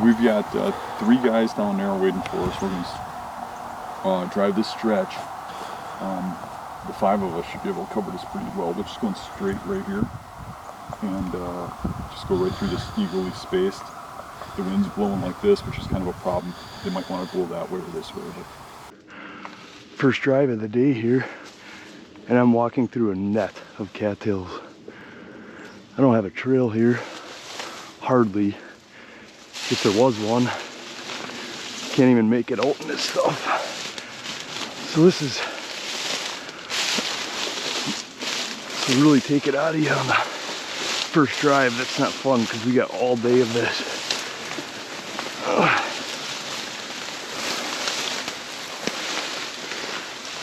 We've got 3 guys down there waiting for us. We're going to drive this stretch. The 5 of us should be able to cover this pretty well. We're just going straight right here and just go right through this eagerly spaced. The wind's blowing like this, which is kind of a problem. They might want to blow that way or this way. But first drive of the day here, and I'm walking through a net of cattails. I don't have a trail here, hardly. If there was one, can't even make it out in this stuff. So this is to really take it out of you on the first drive. That's not fun because we got all day of this.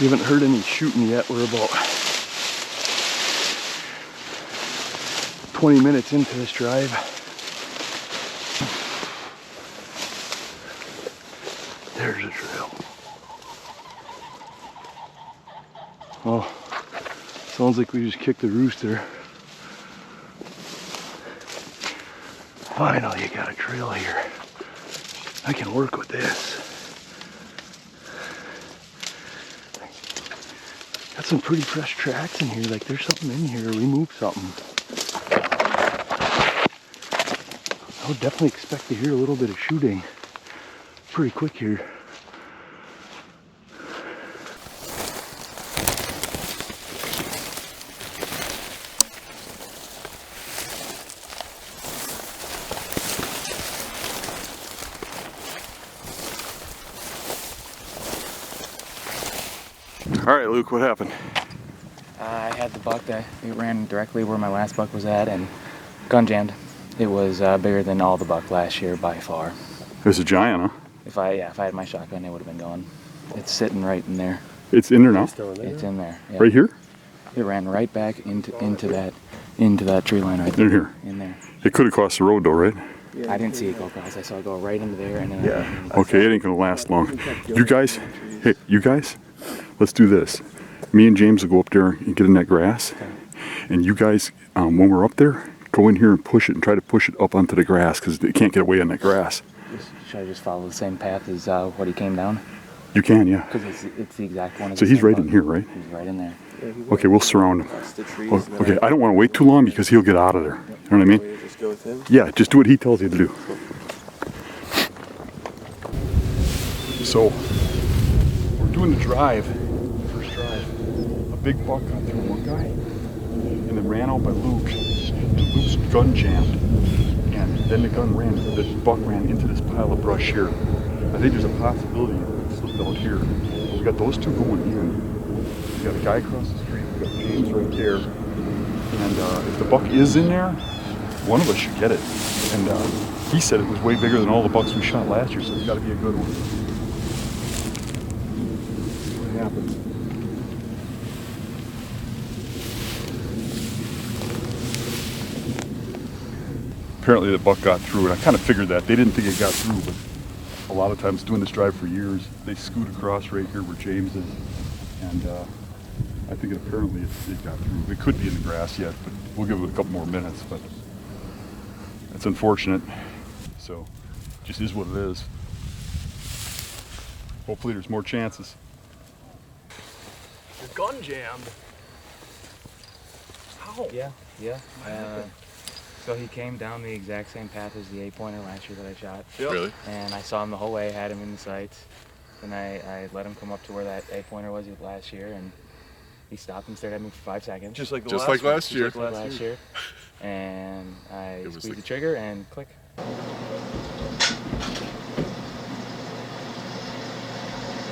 We haven't heard any shooting yet. We're about 20 minutes into this drive. There's a trail. Oh, sounds like we just kicked the rooster. Finally, you got a trail here. I can work with this. Got some pretty fresh tracks in here. Like there's something in here. We moved something. I would definitely expect to hear a little bit of shooting pretty quick here. all right, Luke, what happened? I had the buck that it ran directly where my last buck was at and gun jammed. It was bigger than all the buck last year by far. It was a giant, huh? If I had my shotgun, it would have been going. It's sitting right in there. It's in there now? It's in there. Yeah. Right here? It ran right back into that tree line right there. In here? In there. It could have crossed the road though, right? I didn't see it go across. I saw it go right into there and then Okay, it ain't gonna last long. You guys, hey, you guys, let's do this. Me and James will go up there and get in that grass. And you guys, when we're up there, go in here and push it and try to push it up onto the grass because it can't get away on that grass. Should I just follow the same path as what he came down? You can, yeah. Because it's the exact one. So he's right in here, right? He's right in there. Okay, we'll surround him. Okay, I don't want to wait too long because he'll get out of there. You know what I mean? Just go with him? Yeah, just do what he tells you to do. So, we're doing the drive, first drive. A big buck got through one guy and then ran out by Luke. And Luke's gun jammed. And then the buck ran into this pile of brush here. I think there's a possibility it slipped out here. But we got those 2 going in. We got a guy across the street, we got James right there. And if the buck is in there, one of us should get it. And he said it was way bigger than all the bucks we shot last year, so it's got to be a good one. See what happens. Apparently the buck got through, and I kind of figured that. They didn't think it got through, but a lot of times doing this drive for years, they scoot across right here where James is. And I think apparently it got through. It could be in the grass yet, but we'll give it a couple more minutes. But it's unfortunate. So, just is what it is. Hopefully there's more chances. Your gun jammed. How? Yeah. So he came down the exact same path as the 8-pointer last year that I shot. Yep. Really? And I saw him the whole way, had him in the sights. And I let him come up to where that 8-pointer was last year, and he stopped and stared at me for 5 seconds. Just like last year. Just like last year. And I squeezed like the trigger and click.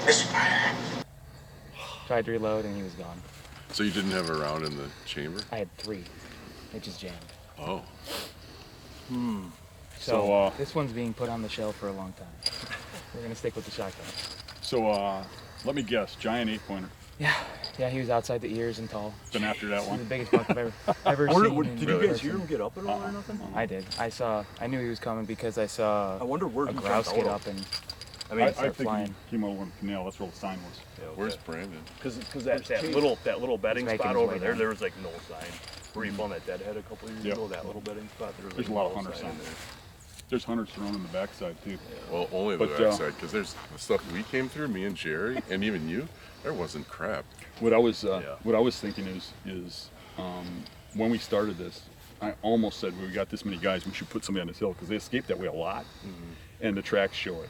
Misfire. Tried to reload and he was gone. So you didn't have a round in the chamber? I had 3. It just jammed. Oh. So this one's being put on the shelf for a long time. We're gonna stick with the shotgun. So let me guess, giant 8-pointer. Yeah, he was outside the ears and tall. Been after that He's one. the biggest buck I've ever seen. Did you guys hear him get up at all or nothing? I did. I knew he was coming because I saw I wonder where a he grouse jumped get out up and I start think flying. he came out of the canal. That's where the sign was. Yeah, okay. Where's Brandon? Because that little bedding He's making spot his over way there, down. there was like no sign. Where you found that deadhead a couple years Yep. ago, that little bedding spot, there was There's like a lot of no hunter sign in signs. there. There's hunters surrounding the backside too. Well, only the But, backside, because there's the stuff we came through, me and Jerry, and even you, there wasn't crap. What I was thinking is when we started this, I almost said we got this many guys, we should put somebody on this hill because they escaped that way a lot, and the tracks show it.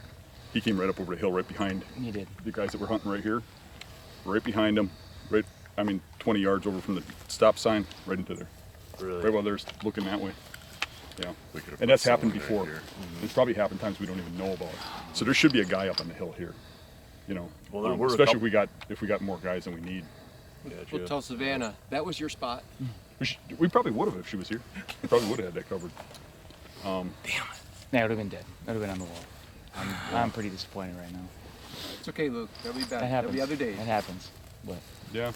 He came right up over the hill, right behind. He did. The guys that were hunting right here, right behind them, 20 yards over from the stop sign, right into there. Really? Right while they're looking that way. Yeah. We could have And put that's happened someone before. right here. It's probably happened times we don't even know about. So there should be a guy up on the hill here. You know, Well, there were a especially couple- if we got more guys than we need. We'll tell Savannah that was your spot. We probably would have if she was here. We probably would have had that covered. Yeah, it would have been dead. It would have been on the wall. I'm pretty disappointed right now. It's okay, Luke. They'll be back. That happens. There'll be other days. That happens. But Yeah.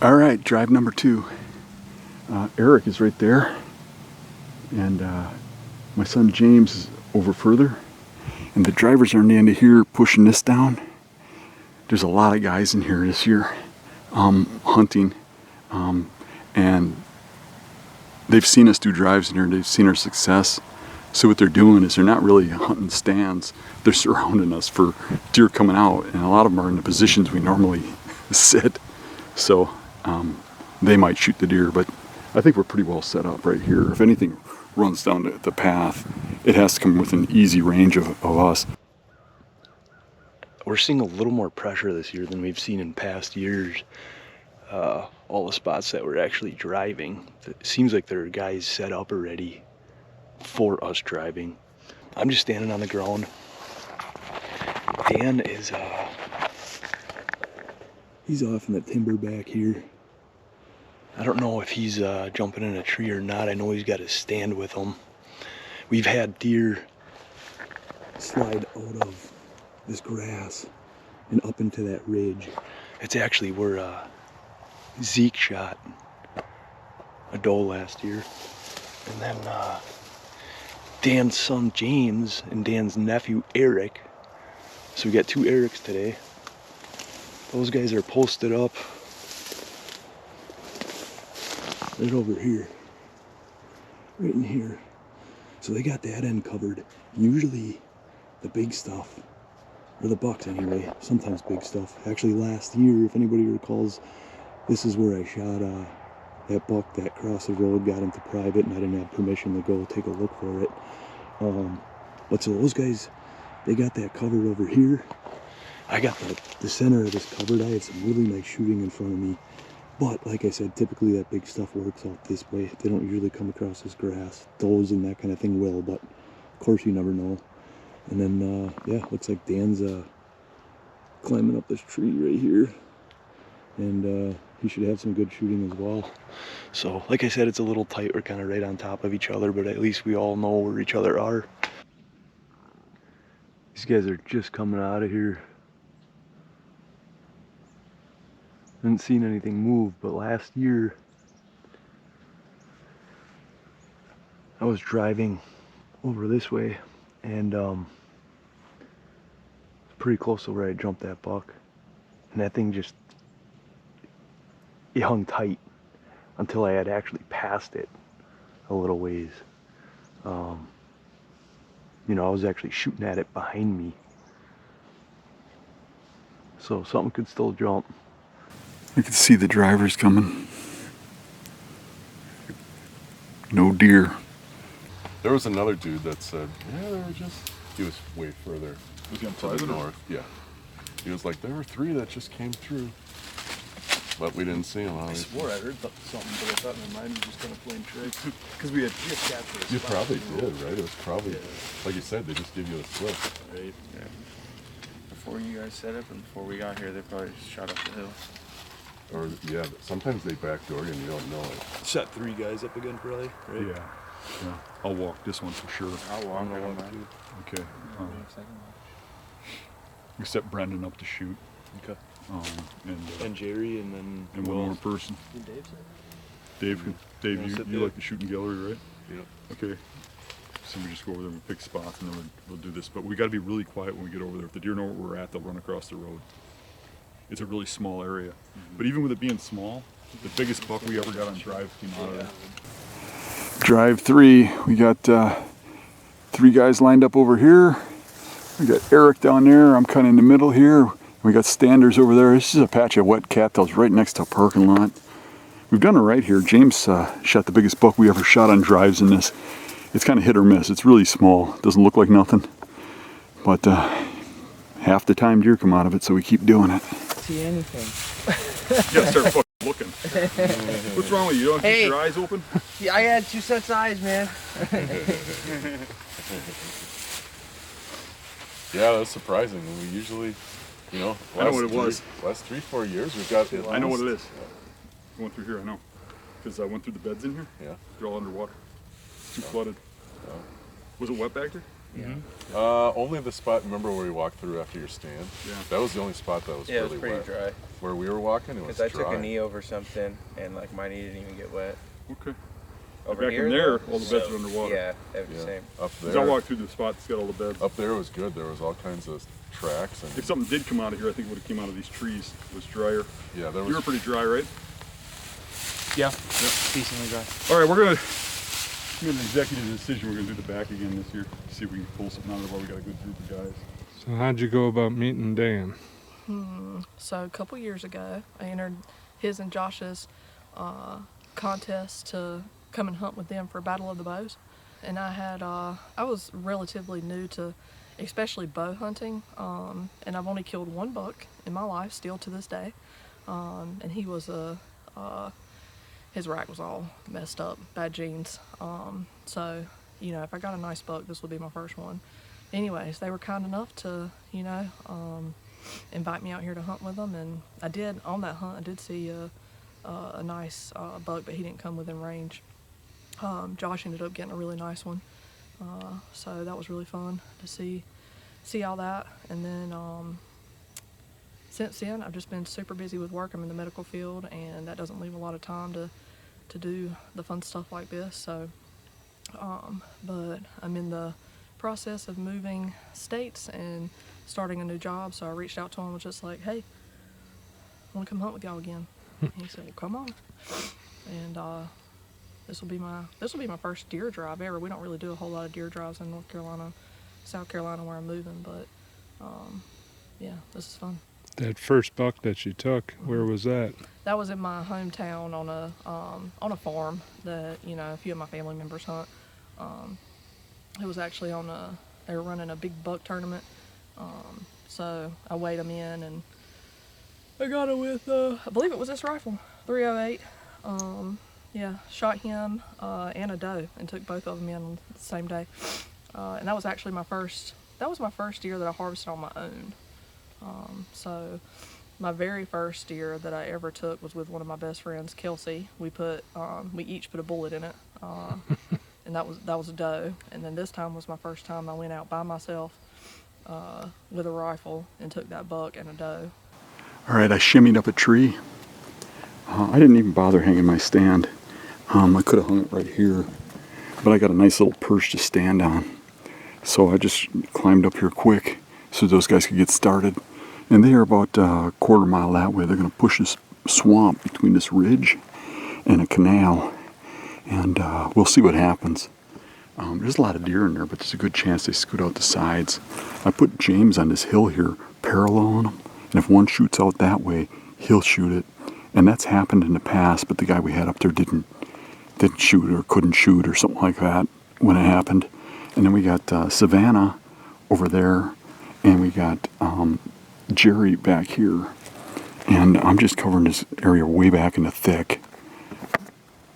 All right, drive number 2. Eric is right there, and my son James is over further, and the drivers are in the end of here pushing this down. There's a lot of guys in here this year hunting, and they've seen us do drives in here. They've seen our success. So what they're doing is they're not really hunting stands. They're surrounding us for deer coming out, and a lot of them are in the positions we normally sit. So they might shoot the deer, but I think we're pretty well set up right here. If anything runs down the path, it has to come within easy range of us. We're seeing a little more pressure this year than we've seen in past years. All the spots that we're actually driving, it seems like there are guys set up already for us driving. I'm just standing on the ground. Dan is he's off in the timber back here. I don't know if he's jumping in a tree or not. I know he's got his stand with him. We've had deer slide out of this grass and up into that ridge. It's actually where Zeke shot a doe last year. And then Dan's son James and Dan's nephew Eric. So we got 2 Erics today. Those guys are posted up right over here. Right in here. So they got that end covered. Usually the big stuff, or the bucks anyway, sometimes big stuff. Actually last year, if anybody recalls, this is where I shot that buck that crossed the road, got into private, and I didn't have permission to go take a look for it. But so those guys, they got that covered over here. I got the center of this covered. I had some really nice shooting in front of me. But like I said, typically that big stuff works out this way. They don't usually come across this grass. Does and that kind of thing will, but of course you never know. And then, yeah, looks like Dan's climbing up this tree right here. And he should have some good shooting as well. So, like I said, it's a little tight. We're kind of right on top of each other, but at least we all know where each other are. These guys are just coming out of here. Haven't seen anything move, but last year I was driving over this way, and pretty close to where I jumped that buck, and that thing just, it hung tight until I had actually passed it a little ways. You know, I was actually shooting at it behind me, so something could still jump. I can see the drivers coming. No deer. There was another dude that said, yeah, they were just, he was way further Was he on to the private or- north. Yeah. He was like, there were 3 that just came through. But we didn't see them, I obviously. swore I heard something, but I thought in my mind was just kind of playing tricks. Because we had captured a You spot, probably you know. did, right? It was probably, like you said, they just give you a slip. Right. yeah. Before you guys set up and before we got here, they probably just shot up the hill. Or, yeah, sometimes they backdoor you and you don't know it. Set 3 guys up again, probably, right? Yeah. I'll walk this one for sure. I'll walk I'm gonna around walk that. too. Okay. We set Brendan up to shoot. Okay. And Jerry and then one more person. Dave, Wanna you sit there? like the shooting gallery, right? Yep. Okay. So we just go over there and pick spots, and then we'll do this. But we got to be really quiet when we get over there. If the deer know where we're at, they'll run across the road. It's a really small area. But even with it being small, the biggest buck we ever got on drive came out of there. Drive 3, we got 3 guys lined up over here. We got Eric down there. I'm kind of in the middle here. We got standers over there. This is a patch of wet cattails right next to a parking lot. We've done it right here. James shot the biggest buck we ever shot on drives in this. It's kind of hit or miss. It's really small. Doesn't look like nothing. But half the time deer come out of it, so we keep doing it. See anything. You gotta start fucking looking. What's wrong with you? You don't keep your eyes open? Yeah, I had 2 sets of eyes, man. Yeah, that's surprising. We usually, you know, I know what it was. Last 3-4 years we've got. I know what it is. Going through here, I know. Because I went through the beds in here. Yeah. They're all underwater. It's too flooded. Was it wet back there? Yeah. Only the spot, remember where we walked through after your stand? Yeah. That was the only spot that was Yeah, it really was pretty wet. dry. Where we were walking, it was dry. Because I took a knee over something, and like mine didn't even get wet. Okay. Over Back here, in there, though, all the beds are underwater. Yeah, every Yeah. same. Up Because there, I walked through the spot that's got all the beds. up there was good. There was all kinds of tracks and If something did come out of here, I think it would have came out of these trees. It was drier. yeah, there You was. were pretty dry, right? Yeah, decently dry. All right, we're gonna make an executive decision. We're gonna do the back again this year. See if we can pull something out of it while we got a good group of guys. So how'd you go about meeting Dan? So a couple years ago, I entered his and Josh's contest to come and hunt with them for Battle of the Bows. And I was relatively new to especially bow hunting, and I've only killed 1 buck in my life, still to this day. And he was his rack was all messed up, bad genes. So, you know, if I got a nice buck, this would be my first one. Anyways, they were kind enough to, you know, invite me out here to hunt with them, and I did. On that hunt, I did see a nice buck, but he didn't come within range. Josh ended up getting a really nice one, so that was really fun to see all that. And then since then, I've just been super busy with work. I'm in the medical field, and that doesn't leave a lot of time to do the fun stuff like this. So, but I'm in the process of moving states and starting a new job. So I reached out to him and was just like, "Hey, I want to come hunt with y'all again." And he said, "Well, come on." And this will be my first deer drive ever. We don't really do a whole lot of deer drives in North Carolina, South Carolina, where I'm moving, but yeah, this is fun. That first buck that you took, where was that? That was in my hometown on a farm that, you know, a few of my family members hunt. It was actually they were running a big buck tournament, so I weighed them in, and I got it with I believe it was this rifle, 308. Yeah, shot him and a doe, and took both of them in on the same day. And that was actually my first deer that I harvested on my own. So my very first deer that I ever took was with one of my best friends, Kelsey. We each put a bullet in it, and that was a doe. And then this time was my first time I went out by myself with a rifle and took that buck and a doe. All right, I shimmied up a tree. I didn't even bother hanging my stand. I could have hung it right here, but I got a nice little perch to stand on. So I just climbed up here quick so those guys could get started. And they are about a quarter mile that way. They're going to push this swamp between this ridge and a canal, and we'll see what happens. There's a lot of deer in there, but there's a good chance they scoot out the sides. I put James on this hill here, paralleling them, and if one shoots out that way, he'll shoot it. And that's happened in the past, but the guy we had up there didn't shoot or couldn't shoot or something like that when it happened. And then we got Savannah over there, and we got Jerry back here. And I'm just covering this area way back in the thick.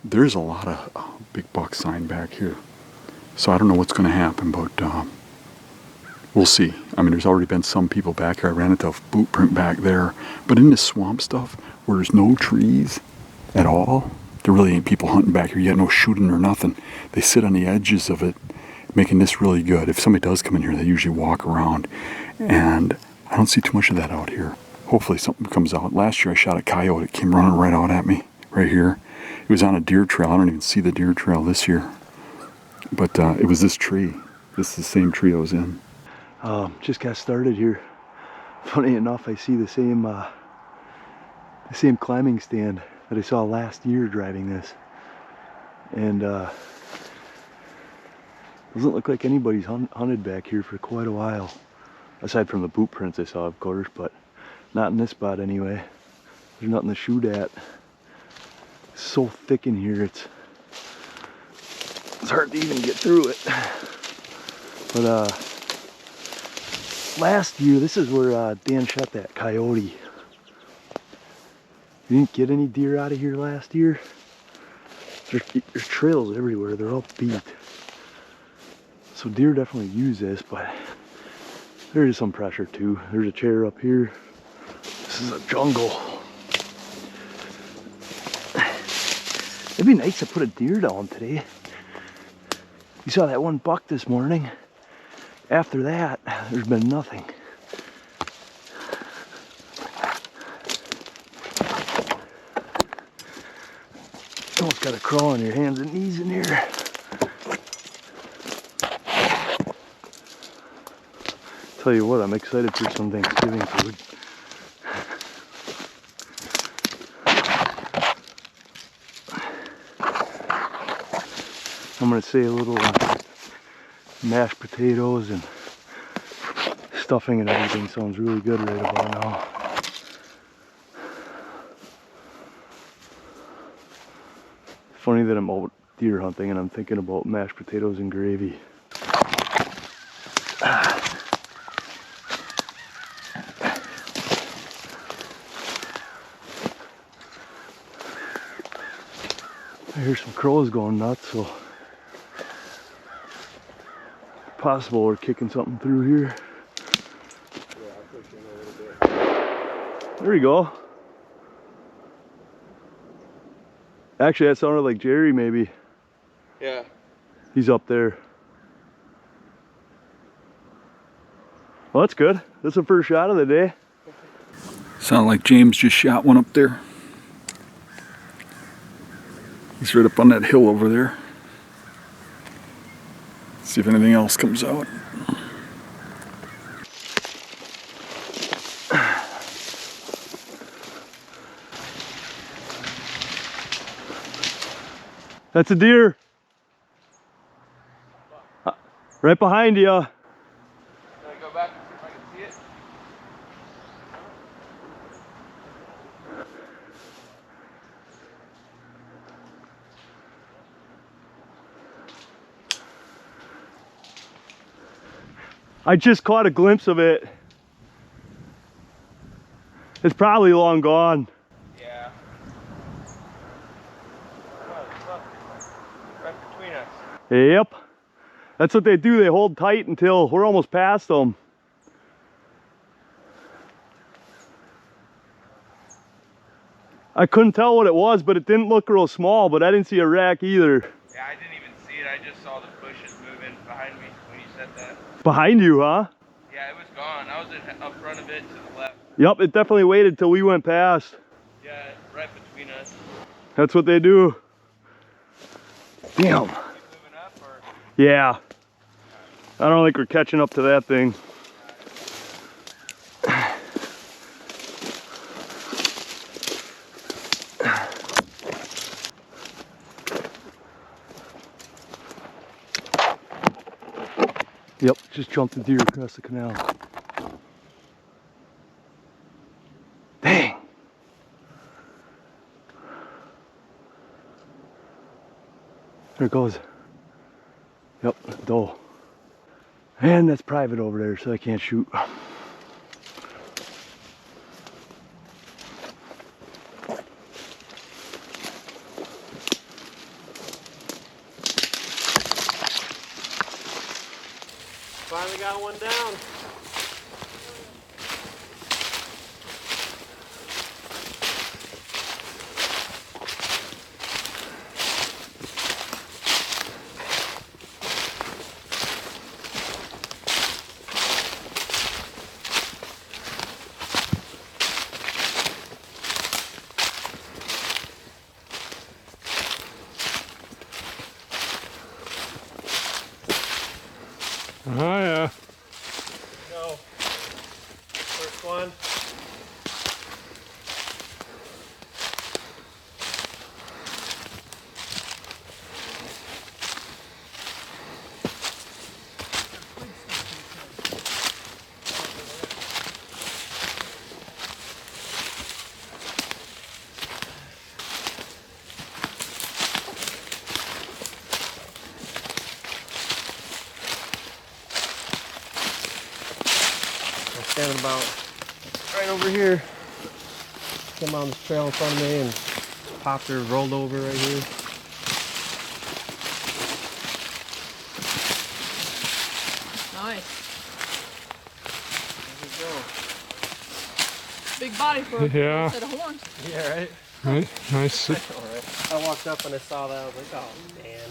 There's a lot of big buck sign back here. So I don't know what's going to happen, but we'll see. I mean, there's already been some people back here. I ran into a boot print back there. But in this swamp stuff, where there's no trees at all, there really ain't people hunting back here. You got no shooting or nothing. They sit on the edges of it, making this really good. If somebody does come in here, they usually walk around. And I don't see too much of that out here. Hopefully something comes out. Last year I shot a coyote. It came running right out at me, right here. It was on a deer trail. I don't even see the deer trail this year. But it was this tree. This is the same tree I was in. Just got started here. Funny enough, I see the same climbing stand that I saw last year driving this. And Doesn't look like anybody's hunted back here for quite a while. Aside from the boot prints I saw, of course, but not in this spot anyway. There's nothing to shoot at. It's so thick in here, it's hard to even get through it. But last year, this is where Dan shot that coyote. You didn't get any deer out of here last year? There's trails everywhere, they're all beat. So deer definitely use this, but there is some pressure too. There's a chair up here. This is a jungle. It'd be nice to put a deer down today. You saw that one buck this morning. After that, there's been nothing. You almost gotta crawl on your hands and knees in here. Tell you what, I'm excited for some Thanksgiving food. I'm gonna say a little mashed potatoes and stuffing and everything sounds really good right about now. Funny that I'm out deer hunting and I'm thinking about mashed potatoes and gravy. I hear some crows going nuts, so possible we're kicking something through here. There we go. Actually, that sounded like Jerry, maybe. Yeah. He's up there. Well, that's good. That's the first shot of the day. Sounded like James just shot one up there. He's right up on that hill over there. See if anything else comes out. That's a deer. Right behind you. Can I go back and see if I can see it? I just caught a glimpse of it. It's probably long gone. Yeah. Right between us. Yep. That's what they do. They hold tight until we're almost past them. I couldn't tell what it was, but it didn't look real small, but I didn't see a rack either. Yeah, I didn't even see it. I just saw the bushes moving behind me when you said that. Behind you, huh? Yeah, it was gone. I was up front of it to the left. Yep, it definitely waited till we went past. Yeah, right between us. That's what they do. Damn. Keep moving up or? Yeah. I don't think we're catching up to that thing. Yep, just jumped the deer across the canal. Dang. There it goes. Yep, doe. And that's private over there, so I can't shoot. Finally got one down. Oh yeah. Go. First one. standing about right over here. Came on this trail in front of me and popped her, rolled over right here. Nice. There we go. Big body for a Yeah. set of horns. Yeah, right? Nice. All right. I walked up and I saw that. I was like, oh man.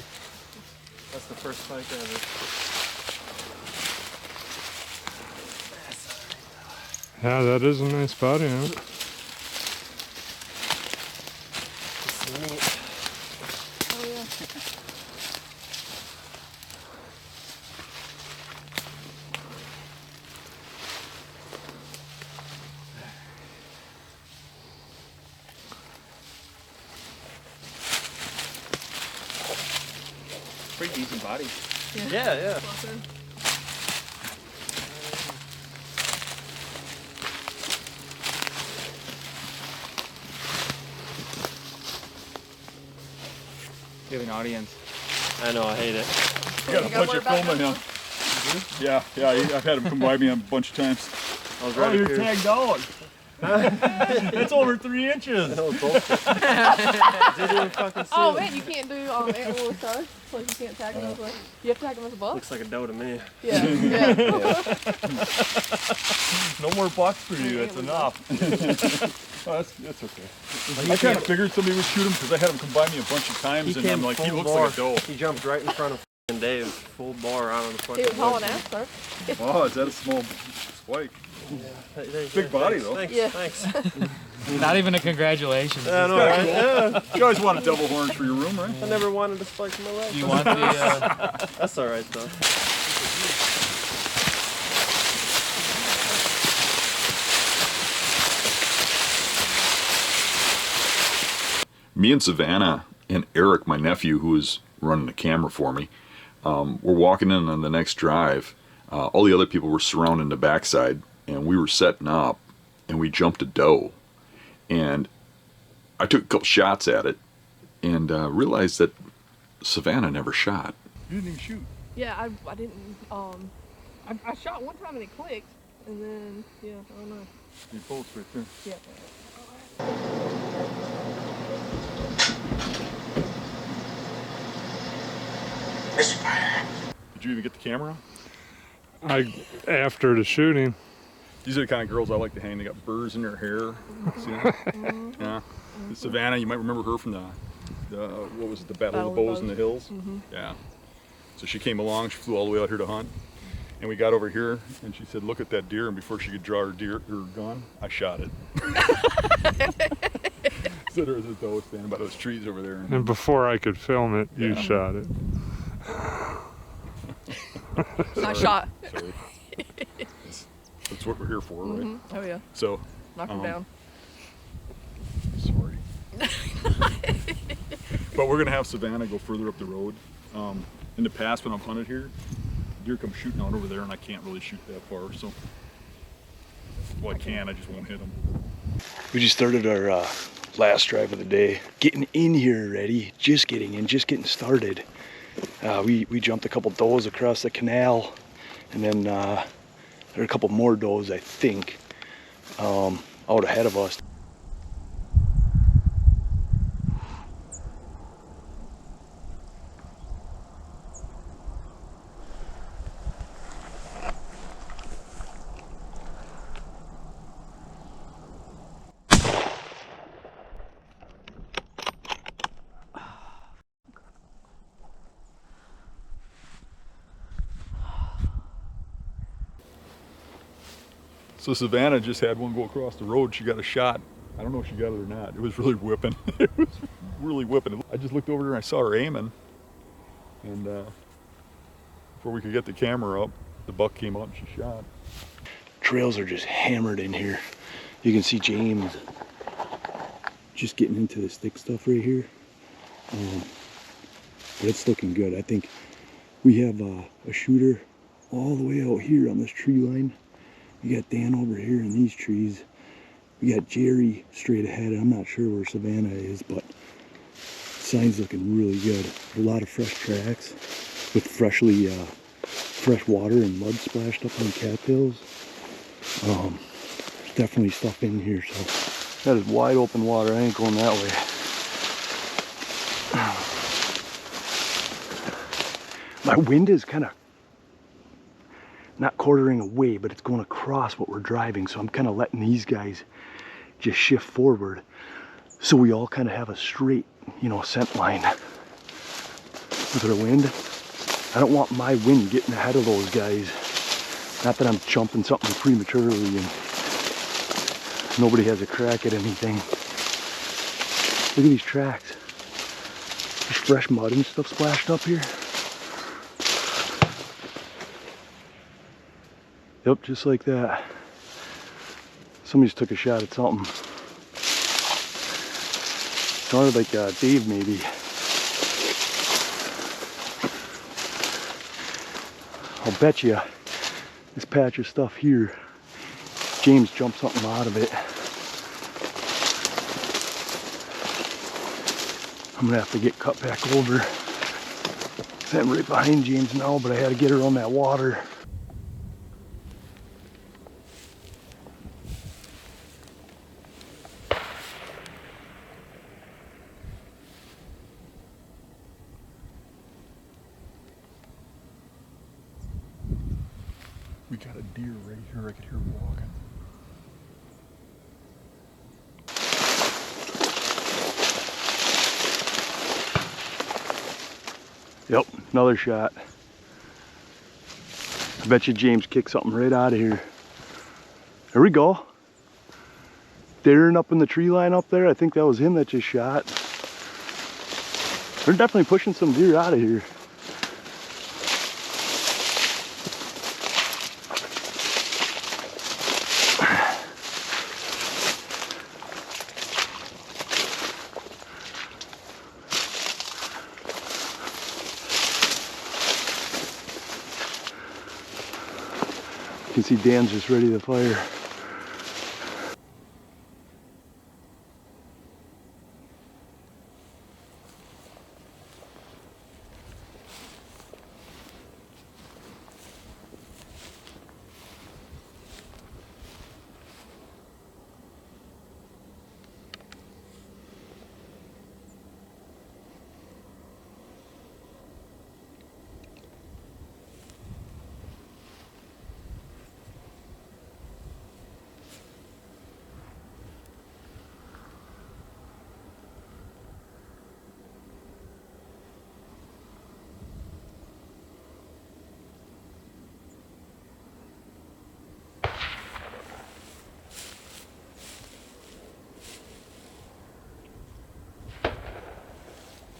That's the first spike ever. Yeah, that is a nice body, huh? It's neat. Oh yeah. Pretty decent body. Yeah, yeah. You have an audience. I know, I hate it. I got a bunch of film in him. Yeah, I've had him come by me a bunch of times. I was right you're tagged out. It's over 3 inches. Didn't even fucking see Oh him. man, you can't do antler with stars. Like you can't tag them as like you have to tag them as a buck. Looks like a doe to me. Yeah, yeah. No more bucks for you. That's enough. Oh, that's okay. I kind of figured somebody would shoot him because I had him come by me a bunch of times, and I'm like, he looks like a doe. He jumped right in front of f***ing Dave, full bore out on the fucking He was hauling woods. ass, sir. Oh, is that a small spike? Big body, though. Thanks, Yeah. thanks. Not even a congratulations. I know, right? Yeah. You always want a double horn for your room, right? I never wanted a spike in my life. Do you want the? That's all right, though. Me and Savannah and Eric, my nephew, who was running the camera for me, were walking in on the next drive. All the other people were surrounding the backside, and we were setting up, and we jumped a doe. And I took a couple shots at it, and realized that Savannah never shot. You didn't even shoot. Yeah, I didn't. I shot one time and it clicked, and then yeah, I don't know. Your bolts right there. Yeah. Did you even get the camera? After the shooting. These are the kind of girls I like to hang. They got burrs in their hair. See that? Yeah. Savannah, you might remember her from the what was it, the Battle of the Bows in the Hills? Yeah. So she came along, she flew all the way out here to hunt. And we got over here and she said, look at that deer. And before she could draw her gun, I shot it. So there was a doe standing by those trees over there. And before I could film it, you shot it. Nice shot. Sorry. That's what we're here for, right? Oh yeah. So Knock him down. Sorry. But we're gonna have Savannah go further up the road. In the past, when I've hunted here, deer come shooting out over there, and I can't really shoot that far. So, well, I can. I just won't hit them. We just started our last drive of the day, getting in here already, just getting in, just getting started. We jumped a couple does across the canal, and then there are a couple more does, I think, out ahead of us. So Savannah just had one go across the road. She got a shot. I don't know if she got it or not. It was really whipping. It was really whipping. I just looked over there and I saw her aiming. And before we could get the camera up, the buck came up and she shot. Trails are just hammered in here. You can see James just getting into this thick stuff right here. But it's looking good. I think we have a shooter all the way out here on this tree line. We got Dan over here in these trees. We got Jerry straight ahead. I'm not sure where Savannah is, but sign's looking really good. A lot of fresh tracks with fresh water and mud splashed up on cattails. There's definitely stuff in here, so that is wide open water. I ain't going that way. My wind is kind of not quartering away, but it's going across what we're driving, so I'm kind of letting these guys just shift forward so we all kind of have a straight, you know, scent line. Look at the wind. I don't want my wind getting ahead of those guys. Not that I'm chumping something prematurely and nobody has a crack at anything. Look at these tracks. There's fresh mud and stuff splashed up here. Yep, just like that. Somebody just took a shot at something. Sounded like Dave, maybe. I'll bet you this patch of stuff here, James jumped something out of it. I'm gonna have to get cut back over. I'm right behind James now, but I had to get her on that water. We got a deer right here. I could hear him walking. Yep, another shot. I bet you James kicked something right out of here. There we go. Daring up in the tree line up there. I think that was him that just shot. They're definitely pushing some deer out of here. You can see Dan's just ready to fire.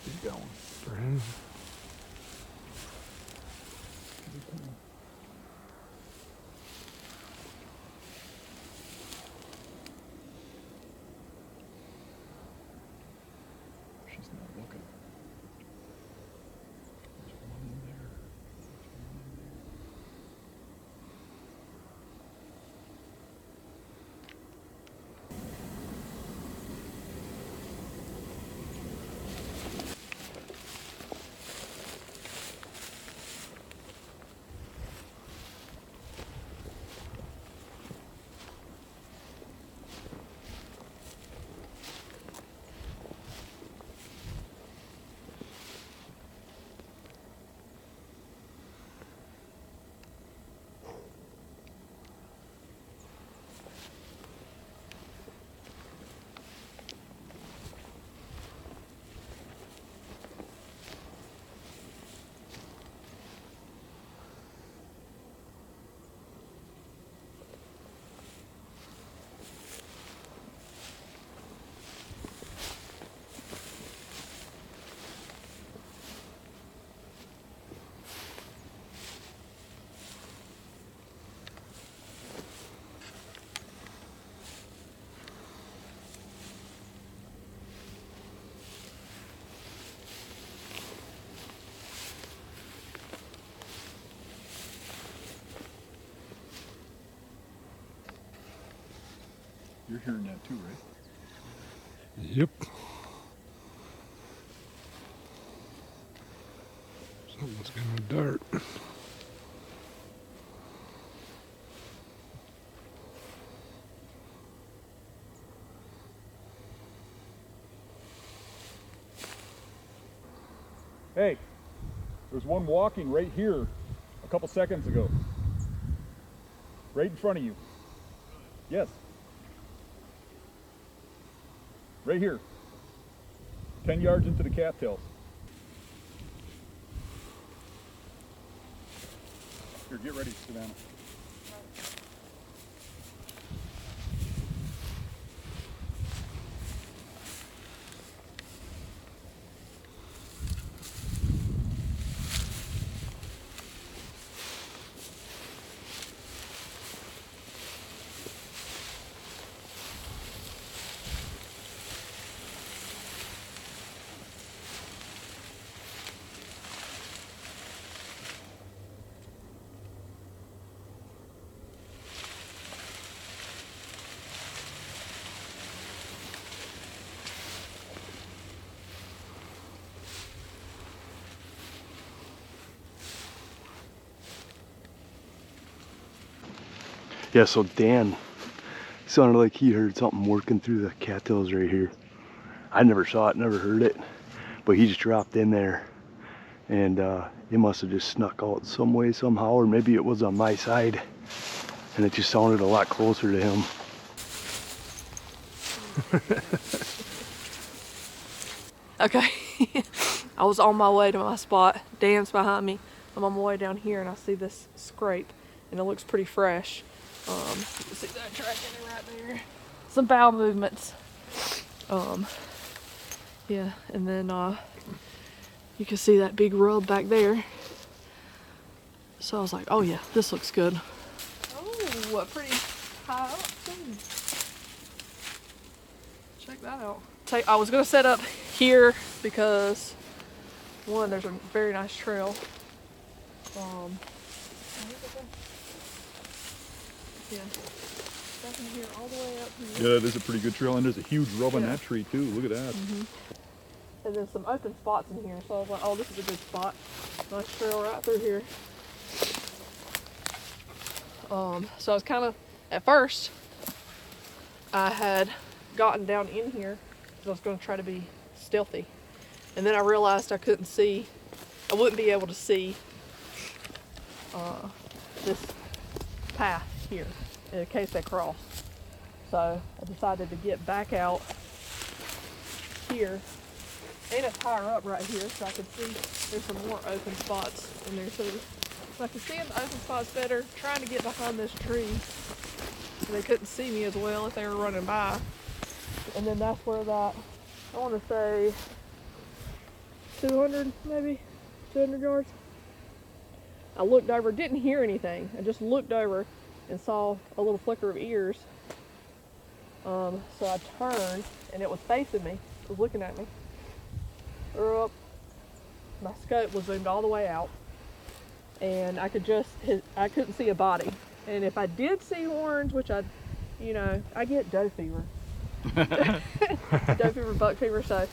He's going. For him. She's not looking. There's one in there. You're hearing that too, right? Yep. Something's gonna dart. Hey, there's one walking right here a couple seconds ago. Right in front of you. Yes. Right here. 10 yards into the cattails. Here, get ready, Savannah. Yeah, so Dan sounded like he heard something working through the cattails right here. I never saw it, never heard it, but he just dropped in there, and it must have just snuck out some way somehow, or maybe it was on my side, and it just sounded a lot closer to him. Okay, I was on my way to my spot. Dan's behind me. I'm on my way down here and I see this scrape and it looks pretty fresh. You can see that track in it right there. Some bowel movements. Yeah, and then you can see that big rub back there. So I was like, oh yeah, this looks good. Oh, pretty high up too. Check that out. I was gonna set up here because one, there's a very nice trail. Yeah, back in here all the way up here. Yeah, that is a pretty good trail, and there's a huge rub on that tree too. Look at that. And then some open spots in here, so I was like, oh, this is a good spot. Nice trail right through here. So I was kind of, at first, I had gotten down in here because I was going to try to be stealthy. And then I realized I couldn't see, I wouldn't be able to see this path here in case they crossed. So I decided to get back out here. And it's higher up right here, so I could see there's some more open spots in there too. So I could see in the open spots better, trying to get behind this tree. They couldn't see me as well if they were running by. And then that's where that, I want to say 200 maybe, 200 yards. I looked over, didn't hear anything. I just looked over and saw a little flicker of ears. So I turned and it was facing me, it was looking at me. Up. My scope was zoomed all the way out and I couldn't see a body. And if I did see horns, which I get doe fever. Doe fever, buck fever, so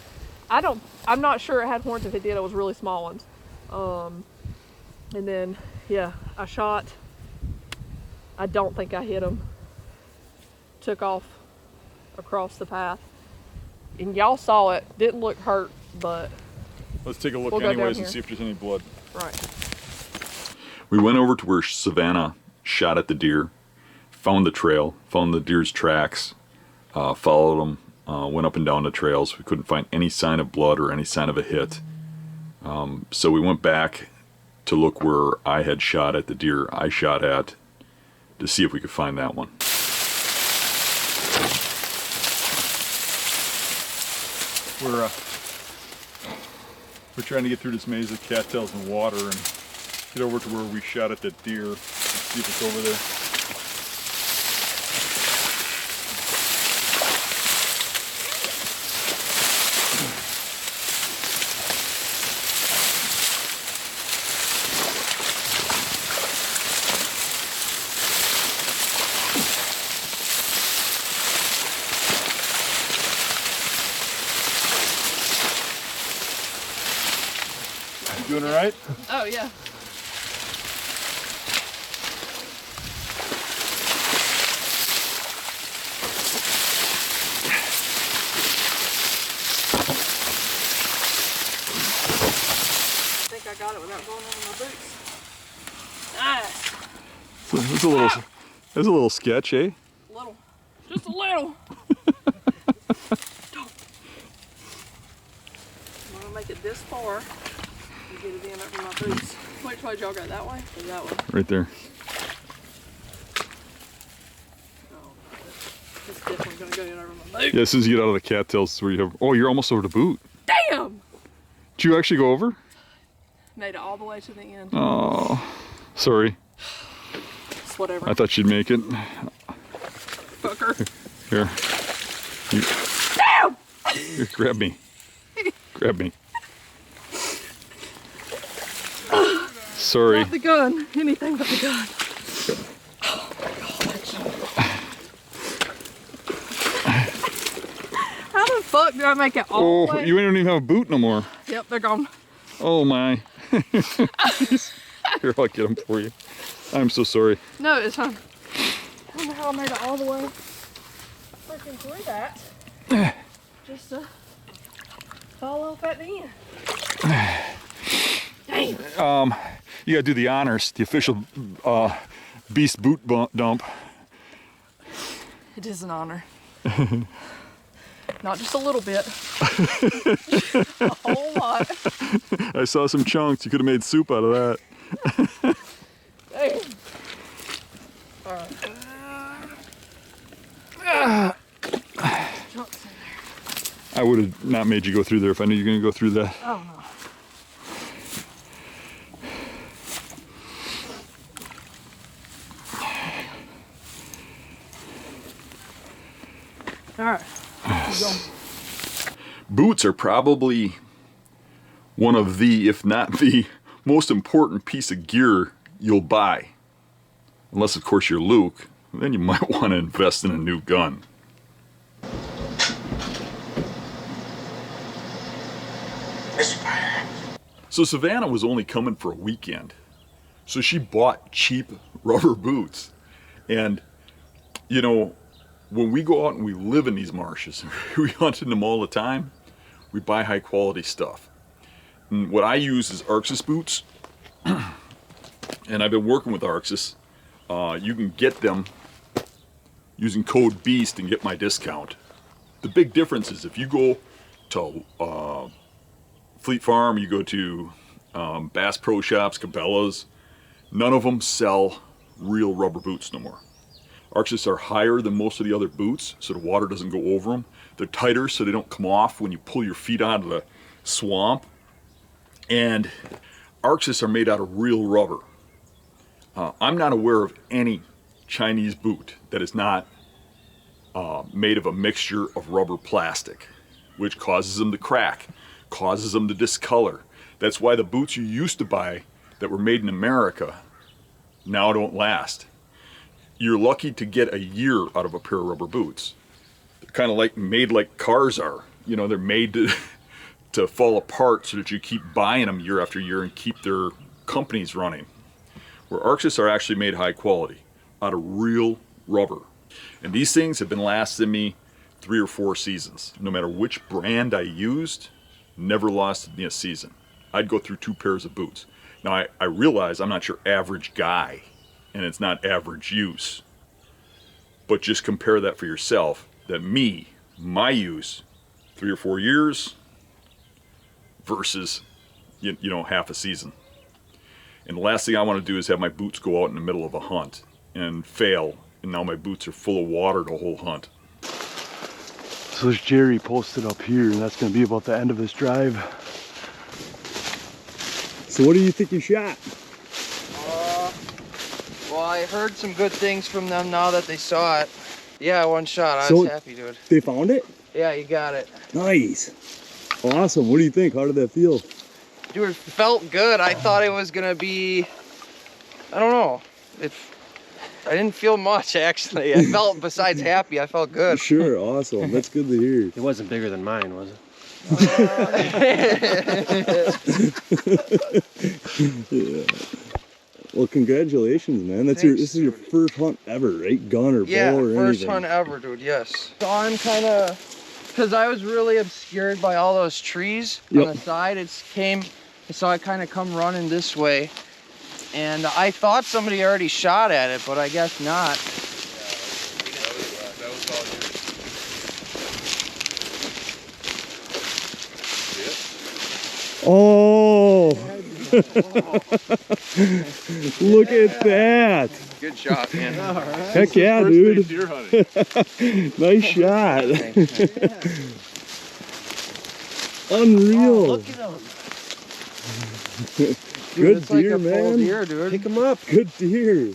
I'm not sure it had horns. If it did, it was really small ones. And then, yeah, I shot. I don't think I hit him. Took off across the path. And y'all saw it, didn't look hurt, but Let's take a look we'll anyways and see if there's any blood. Right. We went over to where Savannah shot at the deer, found the trail, found the deer's tracks, followed them, went up and down the trails. We couldn't find any sign of blood or any sign of a hit. So we went back to look where I had shot at the deer I shot at to see if we could find that one. We're trying to get through this maze of cattails and water and get over to where we shot at that deer. See if it's over there. You doing all right? Oh yeah. without going over my boots. Nice. That's a little sketch, eh? Little. Just a little. I'm gonna make it this far and get it in over my boots. Which way y'all go? That way or that way? Right there. Oh, it's definitely gonna go in over my boots. Yeah, as soon as you get out of the cattails, it's where you have. Oh, you're almost over the boot. Damn! Did you actually go over? Made it all the way to the end. Oh, sorry. It's whatever. I thought you'd make it. Fucker. Here. Damn! Here, grab me. Grab me. Sorry. Not the gun. Anything but the gun. Oh my gosh. How the fuck did I make it all the way? You don't even have a boot no more. Yep, they're gone. Oh my. Here, I'll get them for you. I'm so sorry. No, it's fine. I don't know how I made it all the way freaking through that. Just to fall off at the end. Dang. You gotta do the honors, the official beast boot dump. It is an honor. Not just a little bit. A whole lot. I saw some chunks. You could have made soup out of that. Dang. All right. Chunks in there. I would have not made you go through there if I knew you were gonna go through that. Oh no. All right. Boots are probably one of the, if not the most important piece of gear you'll buy. Unless, of course, you're Luke. Then you might want to invest in a new gun. So Savannah was only coming for a weekend. So she bought cheap rubber boots. And, you know, when we go out and we live in these marshes, we hunt in them all the time, we buy high quality stuff. And what I use is Arxis boots. And I've been working with Arxis. You can get them using code BEAST and get my discount. The big difference is if you go to Fleet Farm, you go to Bass Pro Shops, Cabela's, none of them sell real rubber boots no more. Arxis are higher than most of the other boots, so the water doesn't go over them. They're tighter so they don't come off when you pull your feet out of the swamp. And Arxis are made out of real rubber. I'm not aware of any Chinese boot that is not made of a mixture of rubber plastic, which causes them to crack, causes them to discolor. That's why the boots you used to buy that were made in America now don't last. You're lucky to get a year out of a pair of rubber boots. They're kind of like made like cars are. You know, they're made to fall apart so that you keep buying them year after year and keep their companies running. Where Arxis are actually made high quality out of real rubber. And these things have been lasting me 3 or 4 seasons. No matter which brand I used, never lasted me a season. I'd go through 2 pairs of boots. Now I realize I'm not your average guy, and it's not average use. But just compare that for yourself, that my use, 3 or 4 years versus, you know, half a season. And the last thing I want to do is have my boots go out in the middle of a hunt and fail, and now my boots are full of water the whole hunt. So there's Jerry posted up here, and that's going to be about the end of his drive. So what do you think you shot? Well, I heard some good things from them now that they saw it. Yeah, 1 shot. I was happy, dude. They found it? Yeah, you got it. Nice. Awesome. What do you think? How did that feel? Dude, it felt good. I thought it was gonna be, I don't know. I didn't feel much, actually. I felt, besides happy, I felt good. Sure, awesome. That's good to hear. It wasn't bigger than mine, was it? Yeah. Well, congratulations, man. This is your first hunt ever, right? Gun or bow or anything? Yeah, first hunt ever, dude, yes. So I'm kind of, because I was really obscured by all those trees on the side. It So I kind of come running this way, and I thought somebody already shot at it, but I guess not. That was all Oh! Look at that! Good shot, man. Heck yeah, dude! deer hunting. Nice shot! Unreal! Look at him. Good It's like deer, a full man. deer, dude. Pick him up. Good deer.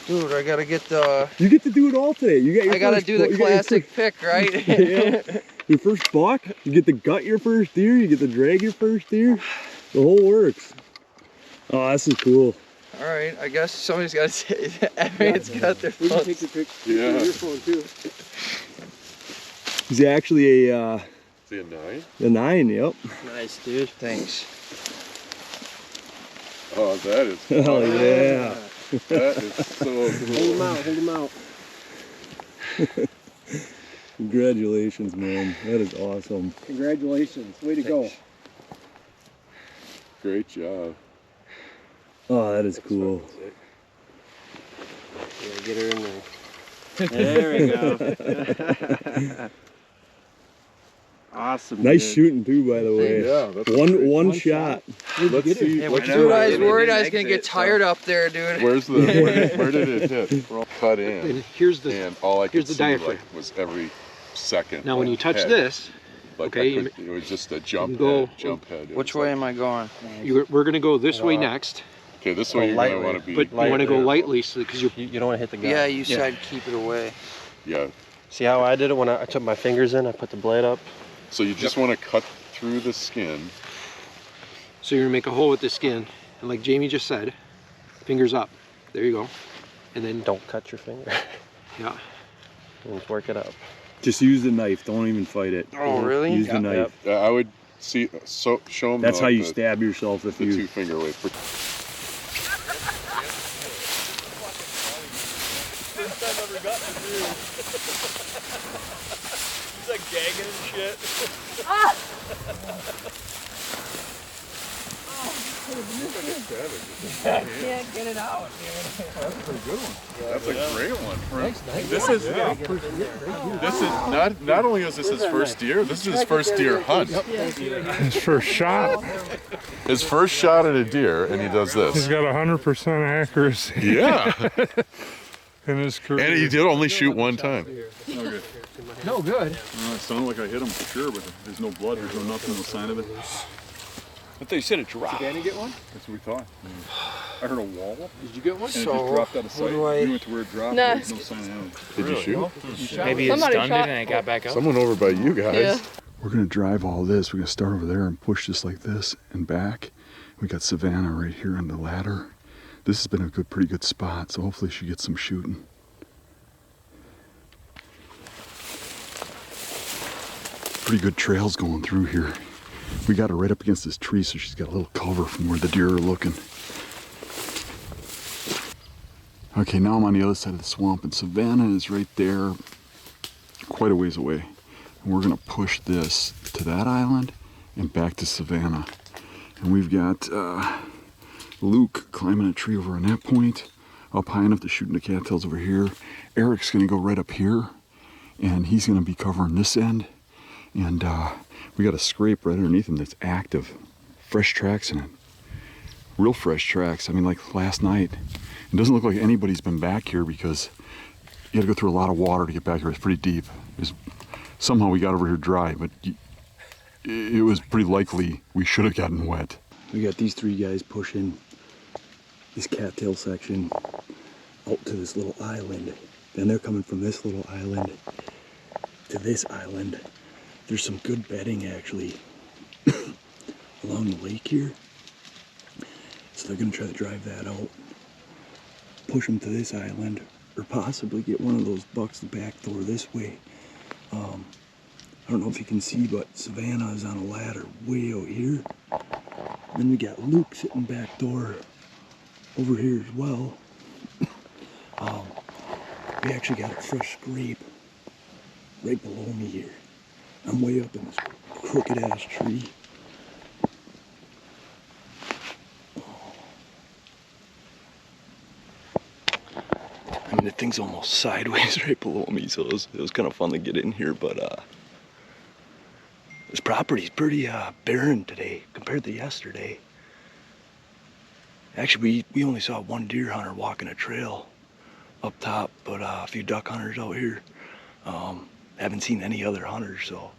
Dude, I gotta get the. You get to do it all today. You got your I gotta first do the you got your classic pick, right? yeah. Your first buck, you get to gut your first deer, you get to drag your first deer. The whole works. Oh, this is cool. All right, I guess somebody's got to. Everyone's got their phone. Take the pic. Yeah. Your phone too. He's actually a See a 9? 9, yep. Nice, dude. Thanks. Oh, that is. Oh yeah. That is so Hold him cool. out. Hold him out. Congratulations, man. That is awesome. Congratulations. Way to go. Great job. Oh, that is cool. Yeah, get her in there. There we go. Awesome. Nice dude. shooting too, by the way. Yeah, that's One shot. Let's see. Let's Dude, I was worried I was gonna get tired up there, dude. Where's the where did it hit? Cut in, And here's the. and all I could here's the see diaphragm. was every second. Now, when you touch head. this, Like okay, it was just a jump go- head, jump head. It Which was way like, am I going? we're gonna go this way next, Okay, this way you're gonna want to be. but you want to go lightly, so because you. You don't want to hit the gun. Yeah, you said keep it away. Yeah. See how I did it when I took my fingers in? I put the blade up. So you just want to cut through the skin. So you're gonna make a hole with the skin, and like Jamie just said, fingers up. There you go, and then Don't cut your finger. yeah. And just work it up. Just use the knife. Don't even fight it. Oh, really? Use the knife. I would see. So show them. That's like how you the, stab yourself if the you. 2-finger way. First time ever gotten a deer. He's like gagging and shit. Can't get it out. That's a pretty good one. That's a great one. Nice. This is not only is this his first deer, this is his first deer hunt. His first shot. His first shot at a deer, and he does He's this. got 100% accuracy Yeah, in his career. and he did only shoot one time. Okay. No good. It sounded like I hit him for sure, but there's no blood, there's no nothing, no sign of it. I thought you said a drop. Did Danny get one? That's what we thought. I heard a wall, Did you get one? and it just dropped out of sight. We went to where it dropped, No. there's no sign of him. Did you shoot? Maybe it Somebody stunned shot- it and it got back up. Someone over by you guys. Yeah. We're gonna drive all this. We're gonna start over there and push this like this and back. We got Savannah right here on the ladder. This has been a pretty good spot, so hopefully she gets some shooting. Pretty good trails going through here. We got her right up against this tree, so she's got a little cover from where the deer are looking. Okay, now I'm on the other side of the swamp, and Savannah is right there, quite a ways away. And we're gonna push this to that island and back to Savannah. And we've got Luke climbing a tree over on that point, up high enough to shoot into cattails over here. Eric's gonna go right up here, and he's gonna be covering this end. And we got a scrape right underneath him that's active. Fresh tracks in it. Real fresh tracks. I mean, like last night. It doesn't look like anybody's been back here because you had to go through a lot of water to get back here. It's pretty deep. Somehow we got over here dry, but it was pretty likely we should have gotten wet. We got these three guys pushing this cattail section out to this little island. Then they're coming from this little island to this island. There's some good bedding actually along the lake here. So they're gonna try to drive that out, push them to this island, or possibly get one of those bucks to back door this way. I don't know if you can see, but Savannah is on a ladder way out here. Then we got Luke sitting back door over here as well. We actually got a fresh scrape right below me here. I'm way up in this crooked ass tree. thing's almost sideways right below me, so it was kind of fun to get in here, but this property's pretty barren today compared to yesterday. Actually, we only saw one deer hunter walking a trail up top, but a few duck hunters out here. Haven't seen any other hunters, so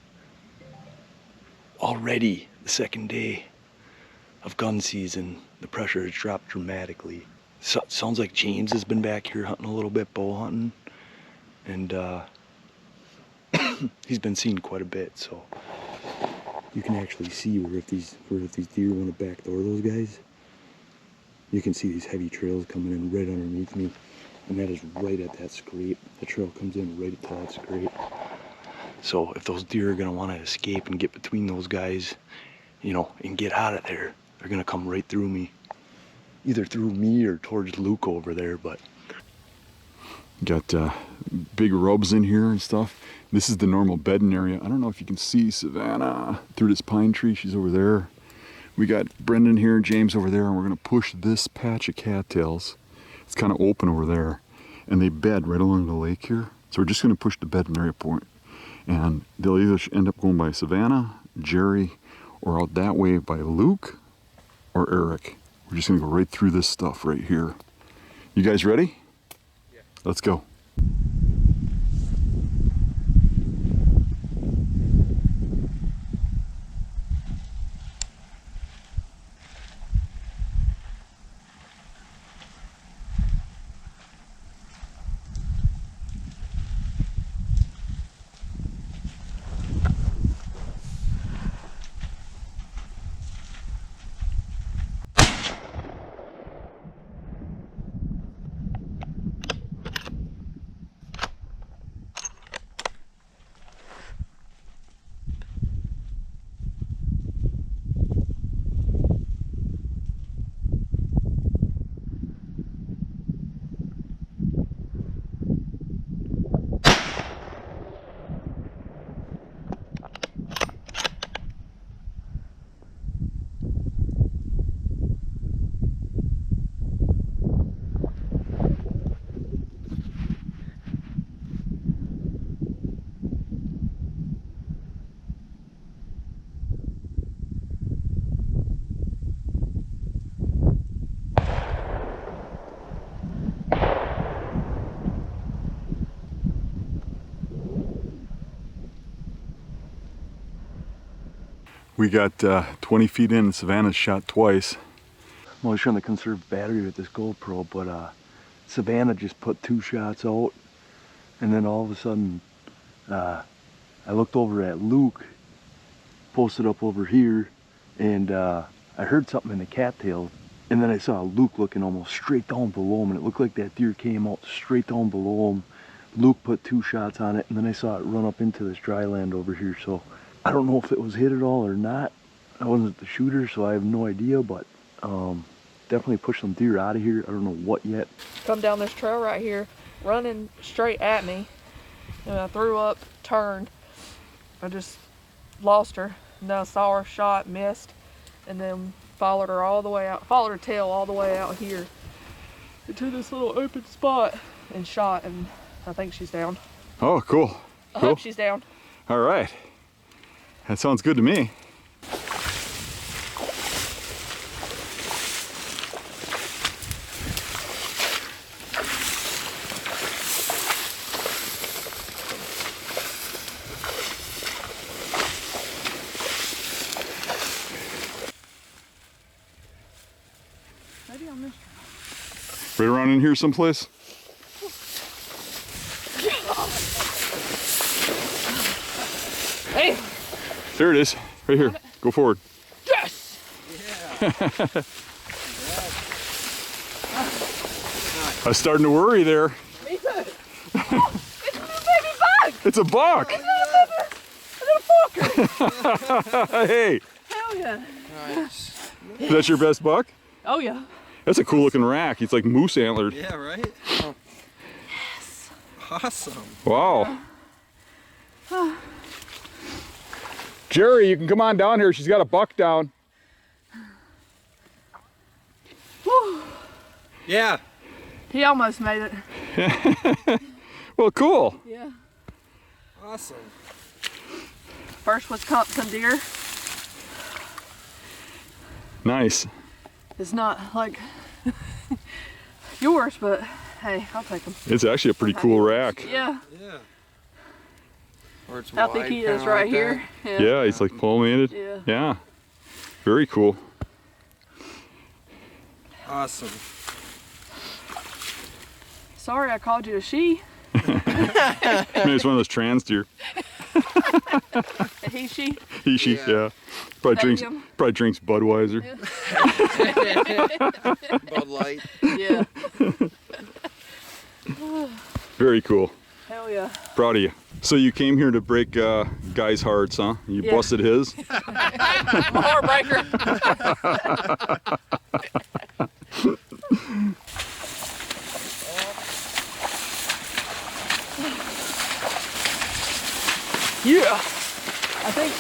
already the second day of gun season, the pressure has dropped dramatically. So, sounds like James has been back here hunting a little bit, bow hunting, and he's been seen quite a bit. So you can actually see where if these deer want to backdoor those guys, you can see these heavy trails coming in right underneath me, and that is right at that scrape. The trail comes in right at that scrape. So if those deer are gonna want to escape and get between those guys, you know, and get out of there, they're gonna come right through me. Either through me or towards Luke over there, but. Got big rubs in here and stuff. This is the normal bedding area. I don't know if you can see Savannah through this pine tree. She's over there. We got Brendan here, James over there, and we're gonna push this patch of cattails. It's kind of open over there, and they bed right along the lake here. So we're just gonna push the bedding area point. And they'll either end up going by Savannah, Jerry, or out that way by Luke or Eric. We're just gonna go right through this stuff right here. You guys ready? Yeah. Let's go. We got 20 feet in, Savannah's shot twice. I'm always trying to conserve battery with this GoPro, but Savannah just put 2 shots out, and then all of a sudden I looked over at Luke, posted up over here, and I heard something in the cattails, and then I saw Luke looking almost straight down below him, and it looked like that deer came out straight down below him. Luke put 2 shots on it, and then I saw it run up into this dry land over here, so I don't know if it was hit at all or not. I wasn't the shooter, so I have no idea, but definitely pushed some deer out of here. I don't know what yet. Come down this trail right here, running straight at me, and I threw up, turned. I just lost her. And then I saw her, shot, missed, and then followed her all the way out, followed her tail all the way out here into this little open spot and shot, and I think she's down. Oh, cool. I hope she's down. All right. That sounds good to me. Maybe on this Right around in here someplace? Hey! There it is, right here. Go forward. Yes! Yeah. I was starting to worry there. Me too. Oh, it's a little baby buck! It's a buck! A little fucker! Hey! Hell yeah. Nice. Is that your best buck? Oh yeah. That's a cool looking rack. It's like moose antlered. Yeah, right? Oh. Yes. Awesome. Wow. Jerry, you can come on down here. She's got a buck down. Whew. Yeah. He almost made it. Well, cool. Yeah. Awesome. First Wisconsin deer. Nice. It's not like yours, but hey, I'll take them. It's actually a pretty cool rack. Yeah. Yeah. Or it's I think he is right here. Yeah. Yeah, he's like palmated. Yeah. Yeah. Very cool. Awesome. Sorry I called you a she. Maybe it's one of those trans deer. A he, she. He, she, yeah. Probably Medium. drinks Budweiser. Bud Light. Yeah. Very cool. Hell yeah. Proud of you. So you came here to break guys' hearts, huh? You Yeah. busted his? I'm a heartbreaker. Yeah. I think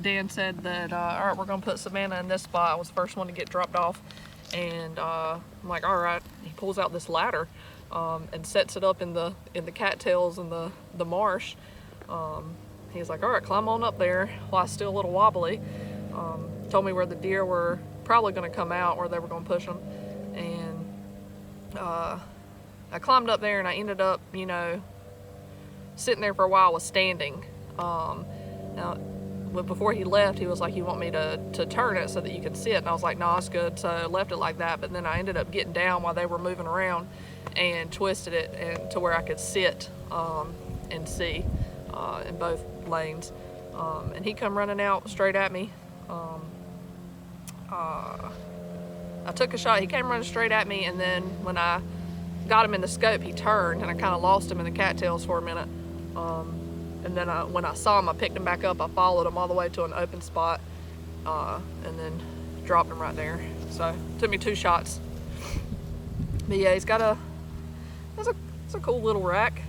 Dan said that, all right, we're gonna put Savannah in this spot. I was the first one to get dropped off. And I'm like, all right. He pulls out this ladder and sets it up in the cattails and the marsh. He's like, all right, climb on up there. Well, I was still a little wobbly. Told me where the deer were probably gonna come out, where they were gonna push them. And I climbed up there and I ended up, you know, sitting there for a while was standing. Now, before he left, he was like, you want me to turn it so that you can sit? And I was like, no, it's good. So I left it like that. But then I ended up getting down while they were moving around and twisted it and to where I could sit and see in both lanes. And he come running out straight at me. I took a shot. He came running straight at me, and then when I got him in the scope, he turned, and I kind of lost him in the cattails for a minute. And then when I saw him, I picked him back up. I followed him all the way to an open spot, and then dropped him right there. So it took me 2 shots. But yeah, he's got it's a cool little rack.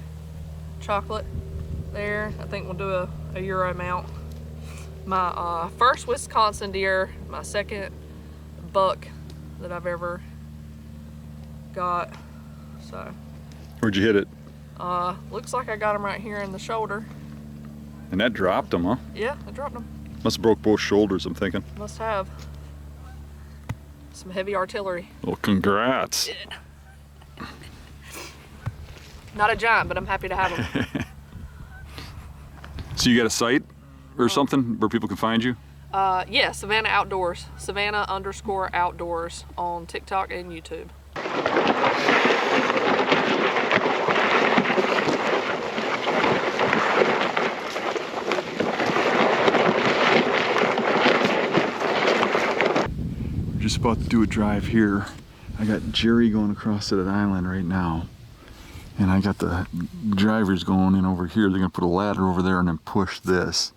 Chocolate there. I think we'll do a Euro mount. My first Wisconsin deer, my second buck that I've ever got. So Where'd you hit it? looks like I got him right here in the shoulder. And that dropped him, huh? Yeah, I dropped him. Must have broke both shoulders, I'm thinking. Must have. Some heavy artillery. Well, congrats. Not a giant, but I'm happy to have him. So you got a site or something where people can find you? Yeah, Savannah Outdoors. Savannah_outdoors on TikTok and YouTube. We're just about to do a drive here. I got Jerry going across to that island right now. And I got the drivers going in over here. They're gonna put a ladder over there and then push this.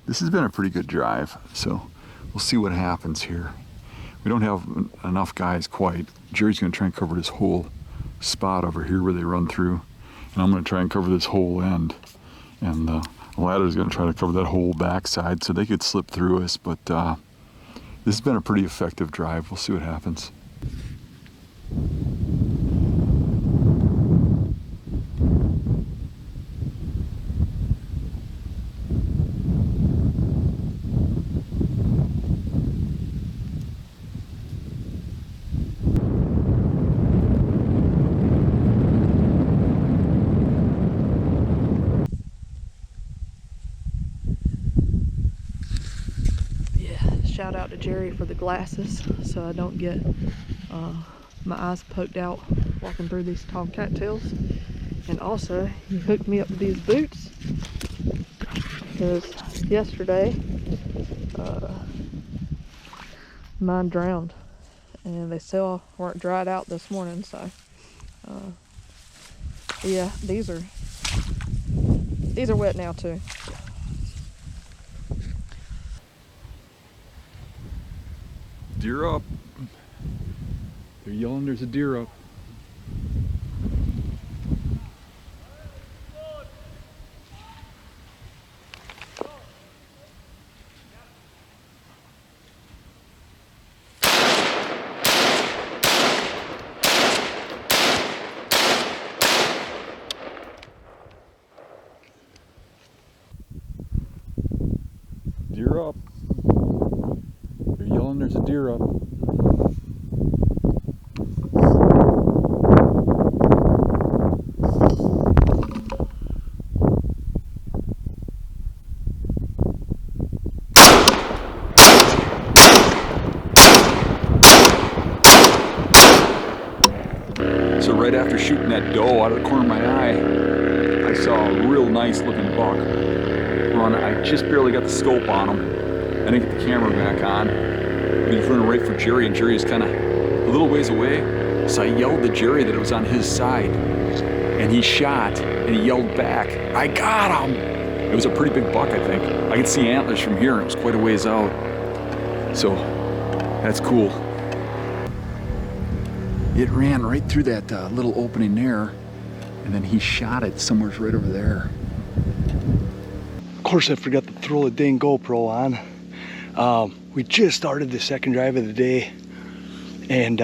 This has been a pretty good drive, so we'll see what happens here. We don't have enough guys quite. Jerry's gonna try and cover this whole spot over here where they run through. And I'm gonna try and cover this whole end. And the ladder's gonna try to cover that whole backside so they could slip through us. But this has been a pretty effective drive. We'll see what happens. Shout out to Jerry for the glasses so I don't get my eyes poked out walking through these tall cattails. And also, he hooked me up with these boots because yesterday mine drowned and they still weren't dried out this morning. So yeah, these are wet now too. Deer up. They're yelling there's a deer up. deer up. So right after shooting that doe out of the corner of my eye, I saw a real nice looking buck run. I just barely got the scope on him. I didn't get the camera back on. But he's running right for Jerry, and Jerry's kind of a little ways away. So I yelled to Jerry that it was on his side. And he shot, and he yelled back, "I got him!" It was a pretty big buck, I think. I could see antlers from here, and it was quite a ways out. So that's cool. It ran right through that little opening there, and then he shot it somewhere right over there. Of course, I forgot to throw the dang GoPro on. We just started the second drive of the day, and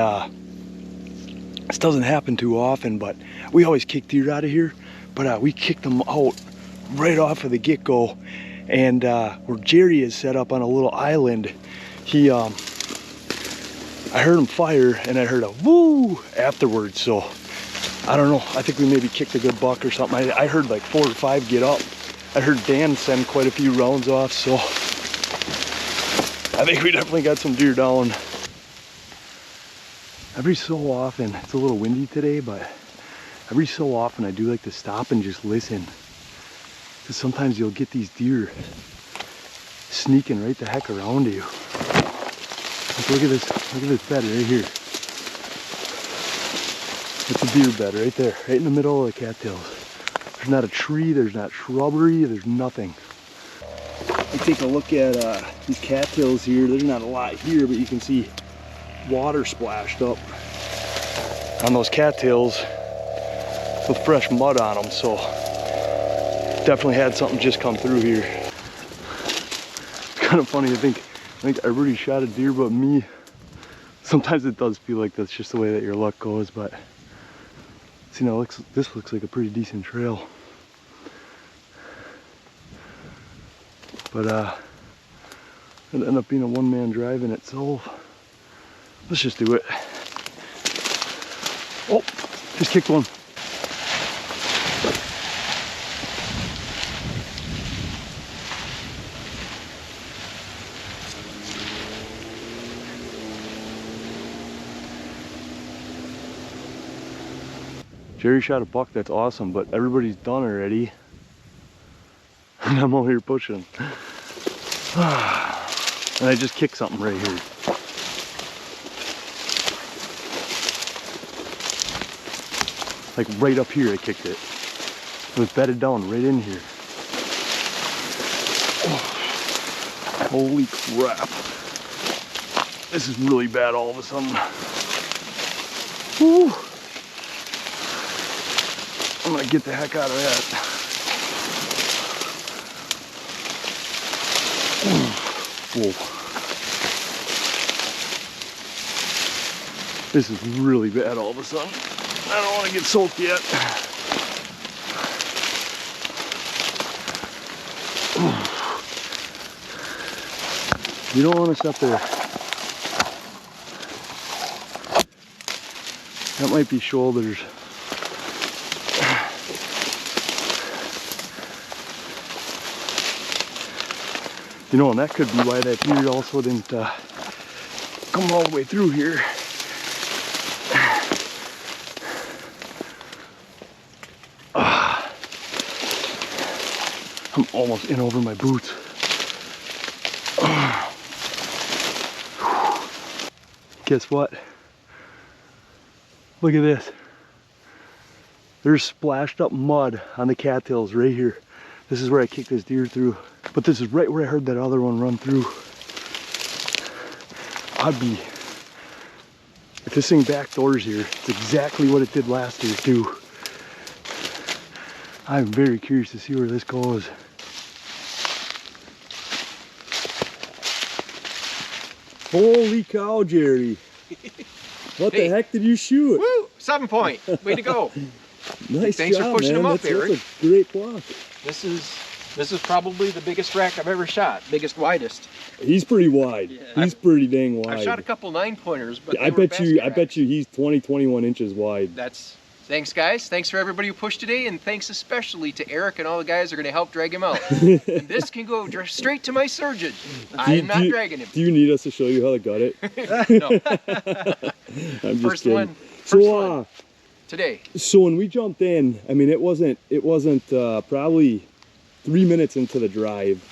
this doesn't happen too often, but we always kick deer out of here, but we kicked them out right off of the get-go, and where Jerry is set up on a little island, he I heard him fire, and I heard a woo afterwards, so I don't know. I think we maybe kicked a good buck or something. I heard like 4 or 5 get up. I heard Dan send quite a few rounds off, so I think we definitely got some deer down. Every so often, it's a little windy today, but every so often I do like to stop and just listen, because sometimes you'll get these deer sneaking right the heck around you. Like, look at this bed right here. It's a deer bed right there, right in the middle of the cattails. There's not a tree, there's not shrubbery, there's nothing. I take a look at these cattails here. There's not a lot here, but you can see water splashed up on those cattails with fresh mud on them, so definitely had something just come through here. It's kind of funny, I think everybody shot a deer but me. Sometimes it does feel like that's just the way that your luck goes, but see, now this looks like a pretty decent trail. But it ended up being a one-man drive in itself. Let's just do it. Oh, just kicked one. Jerry shot a buck, that's awesome, but everybody's done already. And I'm over here pushing. And I just kicked something right here. Like right up here I kicked it. It was bedded down right in here. Oh, holy crap. This is really bad all of a sudden. Woo. I'm gonna get the heck out of that. Whoa. This is really bad all of a sudden. I don't want to get soaked yet. You don't want to step there. That might be shoulders. You know, and that could be why that deer also didn't come all the way through here. I'm almost in over my boots. Guess what? Look at this. There's splashed up mud on the cattails right here. This is where I kicked this deer through. But this is right where I heard that other one run through. If this thing backdoors here, it's exactly what it did last year too. I'm very curious to see where this goes. Holy cow, Jerry. What the heck did you shoot? Woo! 7 point. Way to go. Nice Thanks job, for pushing man. him up, That's Eric. a great block. This is This is probably the biggest rack I've ever shot, biggest, widest. He's pretty wide. He's pretty dang wide. I've shot a couple 9-pointers, but I bet you he's 20-21 inches wide. Thanks, guys. Thanks for everybody who pushed today, and thanks especially to Eric and all the guys who are going to help drag him out. And this can go straight to my surgeon. I'm not dragging him. Do you need us to show you how to gut it? No. I'm just First kidding. one. So, Today. So when we jumped in, I mean, it wasn't probably 3 minutes into the drive,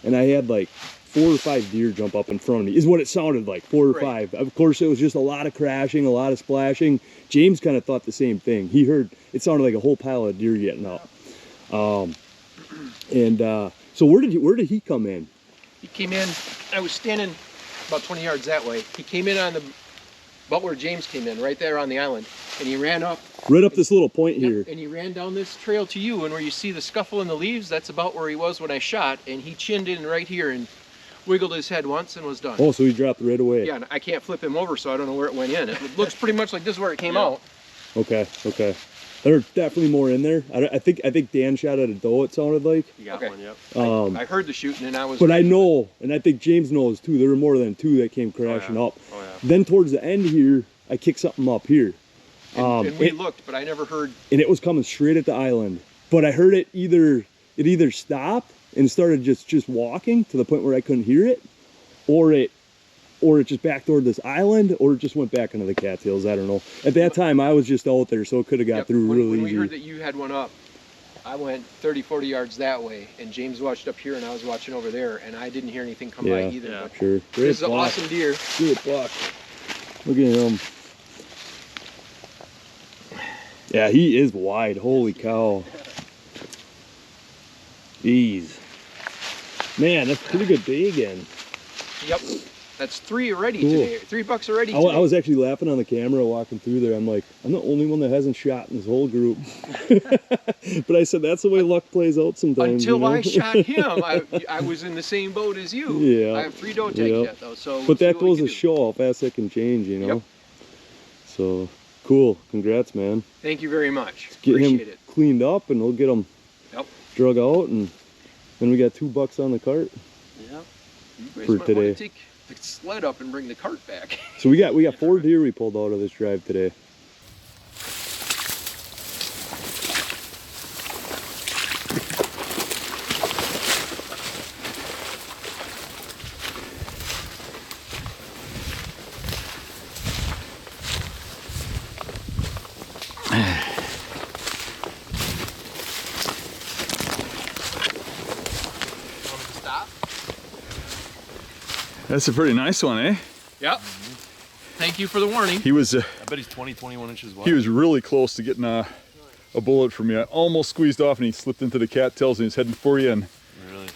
and I had like 4 or 5 deer jump up in front of me, is what it sounded like, 4 or 5. Of course, it was just a lot of crashing, a lot of splashing. James kind of thought the same thing. He heard, it sounded like a whole pile of deer getting up. So where did he come in? He came in, I was standing about 20 yards that way. He came in on about where James came in, right there on the island. And he ran up. Right up this little point here. And he ran down this trail to you, and where you see the scuffle in the leaves, that's about where he was when I shot. And he chinned in right here and wiggled his head once and was done. Oh, so he dropped right away. Yeah, and I can't flip him over, so I don't know where it went in. It looks pretty much like this is where it came out. Okay. There's definitely more in there. I think Dan shot at a doe, it sounded like. You got one, yep. I heard the shooting and I was... But I know, and I think James knows too, there were more than 2 that came crashing up. Oh, yeah. Then towards the end here, I kicked something up here. And we looked, but I never heard... And it was coming straight at the island. But I heard it either stopped and started just walking to the point where I couldn't hear it, or it just back toward this island, or it just went back into the cattails. I don't know. At that time, I was just out there, so it could have got through really easy. When we heard that you had one up, I went 30, 40 yards that way, and James watched up here, and I was watching over there, and I didn't hear anything come by either. Yeah, sure. This is an awesome deer. Good buck. Look at him. Yeah, he is wide. Holy cow. Jeez. Man, that's a pretty good day again. Yep. That's 3 already today. 3 bucks already today. I was actually laughing on the camera walking through there. I'm like, I'm the only one that hasn't shot in this whole group. But I said, that's the way luck plays out sometimes. Until I shot him, I was in the same boat as you. Yeah. I have 3 doe tags yet, though. So but that goes to show how fast it can change, you know? Yep. So, cool. Congrats, man. Thank you very much. Appreciate it. Cleaned up, and we'll get him drug out, and then we got 2 bucks on the cart. Yeah. You for today. take the sled up and bring the cart back. So we got 4 deer we pulled out of this drive today. That's a pretty nice one, eh? Yep. Thank you for the warning. He was. I bet he's 20, 21 inches wide. He was really close to getting a bullet from me. I almost squeezed off, and he slipped into the cattails, and he's heading for you. And really,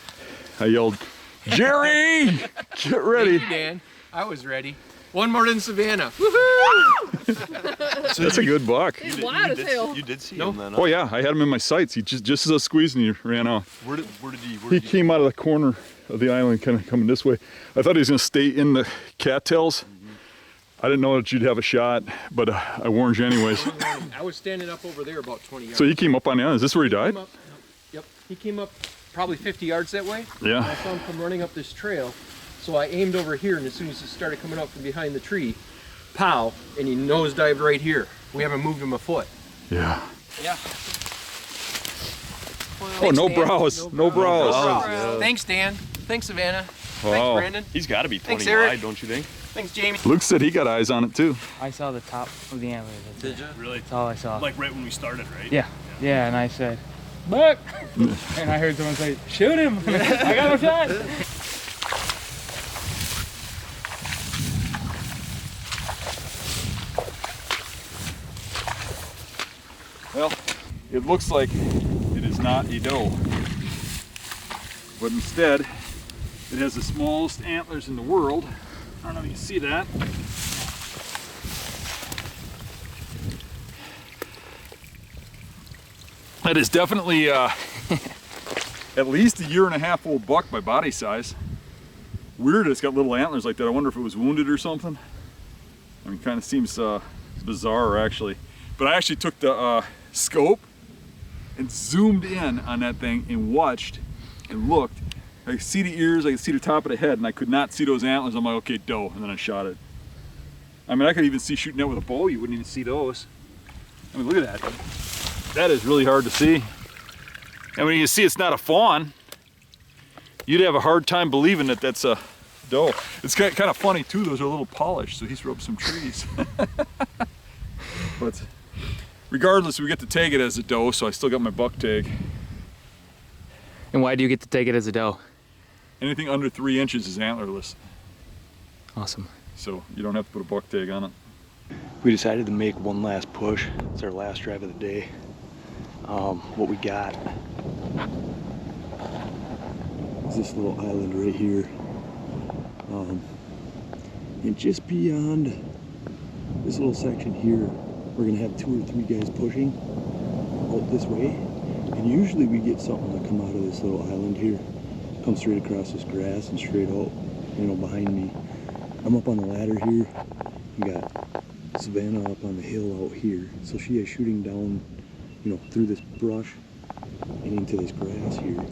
I yelled, "Jerry, get ready!" Thank you, Dan. I was ready. One more than Savannah. Woohoo! So that's a good buck. He's wide as hell. You did see him then? Huh? Oh yeah, I had him in my sights. He just as I was squeezing, he ran off. Where did he came out of the corner of the island, kind of coming this way. I thought he was going to stay in the cattails. I didn't know that you'd have a shot, but I warned you anyways. I was standing up over there about 20 yards. So he came up on the island. Is this where he died? Yep. He came up probably 50 yards that way. Yeah. And I saw him come running up this trail. So I aimed over here, and as soon as he started coming up from behind the tree, pow, and he nosedived right here. We haven't moved him a foot. Yeah. Yeah. Oh, no brows. No brows. Yeah. Thanks, Dan. Thanks, Savannah. Wow. Thanks, Brandon. He's got to be 20 Thanks, Eric. wide, don't you think? Thanks, Jamie. Oh. Luke said he got eyes on it too. I saw the top of the antler. Did you? Really? That's all I saw. Like right when we started, right? Yeah. Yeah, and I said, "Buck!" And I heard someone say, "Shoot him!" I got no shot. Well, it looks like it is not a doe, but instead it has the smallest antlers in the world. I don't know if you can see that. That is definitely at least 1.5 year old buck by body size. Weird it's got little antlers like that. I wonder if it was wounded or something. I mean, kind of seems bizarre actually. But I actually took the scope and zoomed in on that thing and watched and looked. I could see the ears, I could see the top of the head, and I could not see those antlers. I'm like, okay, doe, and then I shot it. I mean, I could even see shooting it with a bow, you wouldn't even see those. I mean, look at that. That is really hard to see. And when you see it's not a fawn, you'd have a hard time believing that that's a doe. It's kind of funny too, those are a little polished, so he's rubbed some trees. But regardless, we get to take it as a doe, so I still got my buck tag. And why do you get to take it as a doe? Anything under 3 inches is antlerless. Awesome. So you don't have to put a buck tag on it. We decided to make one last push. It's our last drive of the day. What we got is this little island right here. And just beyond this little section here, we're gonna have 2 or 3 guys pushing out this way. And usually we get something to come out of this little island here. Come straight across this grass and straight out, you know, behind me. I'm up on the ladder here. We got Savannah up on the hill out here. So she is shooting down, you know, through this brush and into this grass here.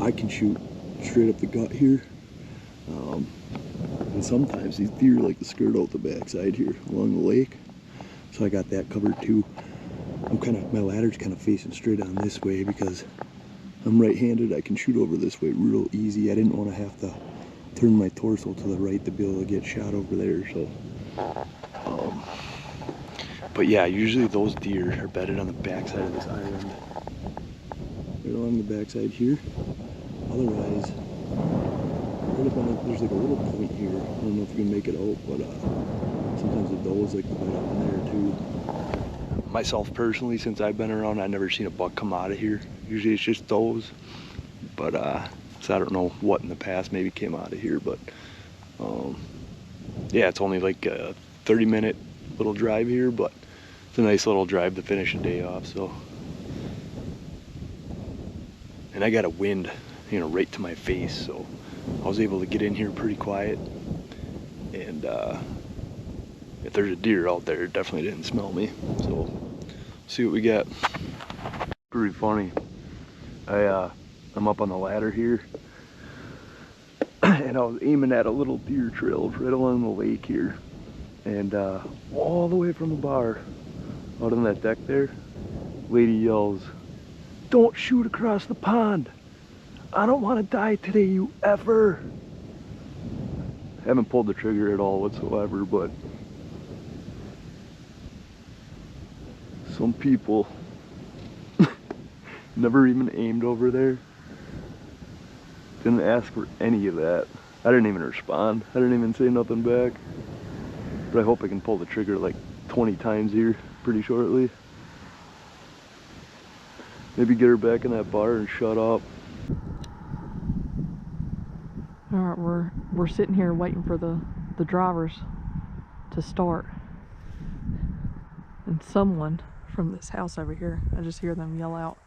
I can shoot straight up the gut here. And sometimes these deer like to skirt out the backside here along the lake. So I got that covered too. My ladder's kind of facing straight on this way because I'm right-handed. I can shoot over this way real easy. I didn't want to have to turn my torso to the right to be able to get shot over there. So, but yeah, usually those deer are bedded on the backside of this island, right along the backside here. Otherwise, right up on, there's like a little point here. I don't know if you can make it out, but sometimes the does like to bed up in there too. Myself personally, since I've been around, I've never seen a buck come out of here. Usually it's just does, but so I don't know what in the past maybe came out of here, but yeah, it's only like a 30-minute little drive here, but it's a nice little drive to finish the day off. So, and I got a wind, you know, right to my face, so I was able to get in here pretty quiet. And if there's a deer out there, it definitely didn't smell me. So see what we got. Pretty funny. I'm up on the ladder here, and I was aiming at a little deer trail right along the lake here, and all the way from the bar out on that deck there, lady yells, "Don't shoot across the pond. I don't want to die today, you effer." Haven't pulled the trigger at all whatsoever, but some people never even aimed over there. Didn't ask for any of that. I didn't even respond. I didn't even say nothing back. But I hope I can pull the trigger like 20 times here pretty shortly. Maybe get her back in that bar and shut up. Alright, we're sitting here waiting for the drivers to start. And someone from this house over here, I just hear them yell out,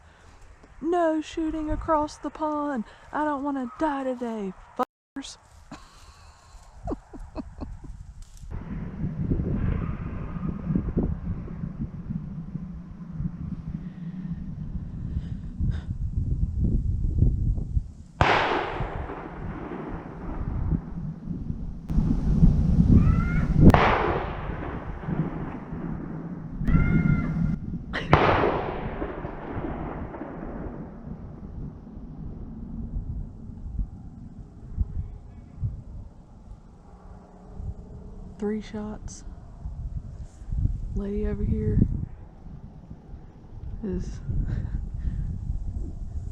"No shooting across the pond. I don't want to die today, fuckers." Three shots. Lady over here is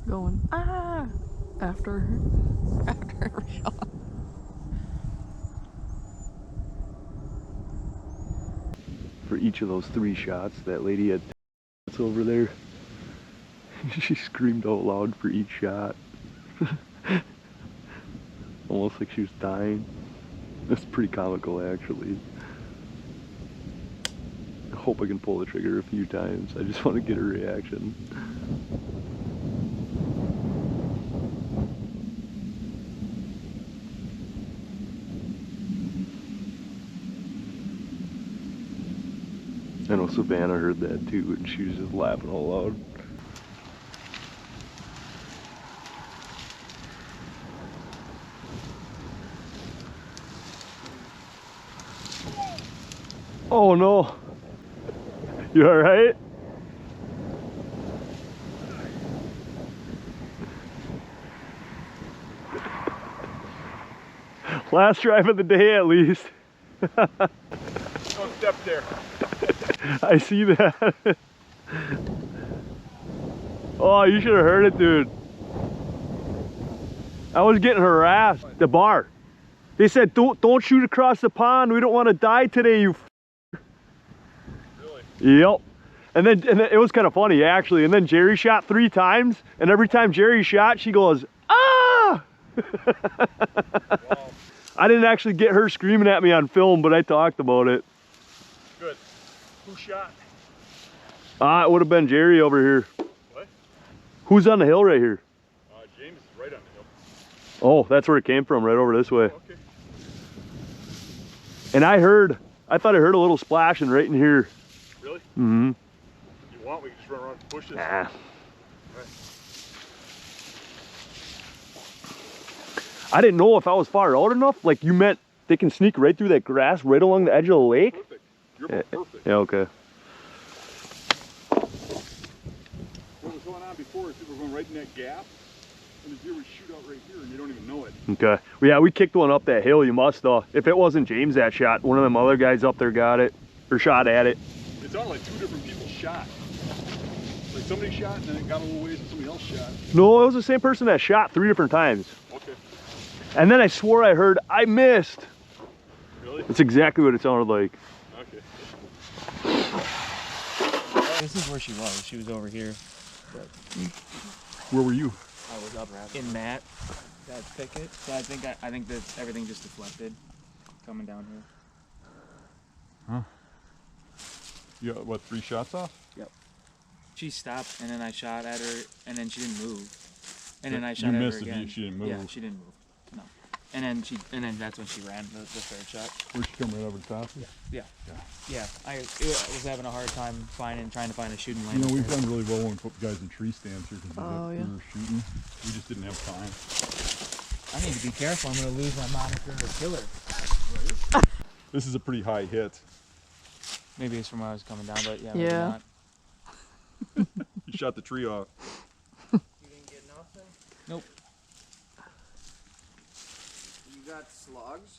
going after every shot. For each of those 3 shots, that lady had over there. She screamed out loud for each shot. Almost like she was dying. That's pretty comical, actually. I hope I can pull the trigger a few times. I just want to get a reaction. I know Savannah heard that too, and she was just laughing all loud. Oh no. You all right? Last drive of the day at least. Don't step there. I see that. Oh, you should have heard it, dude. I was getting harassed. The bar. They said, don't shoot across the pond. We don't want to die today, you Really? Yep. And then it was kind of funny, actually. And then Jerry shot 3 times. And every time Jerry shot, she goes, ah! Wow. I didn't actually get her screaming at me on film, but I talked about it. Good. Who shot? It would have been Jerry over here. What? Who's on the hill right here? James is right on the hill. Oh, that's where it came from, right over this way. Oh, okay. And I thought I heard a little splashing right in here. Really? Mm-hmm. If you want, we can just run around and push this. Nah. Right. I didn't know if I was far out enough. Like, you meant they can sneak right through that grass right along the edge of the lake? Perfect. You're perfect. Yeah, okay. What was going on before is that we're going right in that gap, and the deer would shoot out right here, and you don't even know it. Okay. Well, yeah, we kicked one up that hill. You must, if it wasn't James that shot, one of them other guys up there got it, or shot at it. It sounded like 2 different people shot. Like somebody shot, and then it got a little ways, and somebody else shot. No, it was the same person that shot 3 different times. Okay. And then I swore I heard, I missed. Really? That's exactly what it sounded like. Okay. This is where she was. She was over here. But Where were you? I was up in that thicket. So I think that everything just deflected coming down here. Huh? You got, what, 3 shots off? Yep. She stopped, and then I shot at her, and then she didn't move. And then I shot You at her missed again. it. She didn't move. Yeah, she didn't move. No. And then that's when she ran the third shot. Where'd she come right over the top? Yeah. I was having a hard time trying to find a shooting lane. You know, we've done really well when we put guys in tree stands here because we were shooting. We just didn't have time. I need to be careful. I'm going to lose my moniker or killer. This is a pretty high hit. Maybe it's from where I was coming down, but yeah, Yeah. maybe not. You shot the tree off. You didn't get nothing? Nope. You got slugs?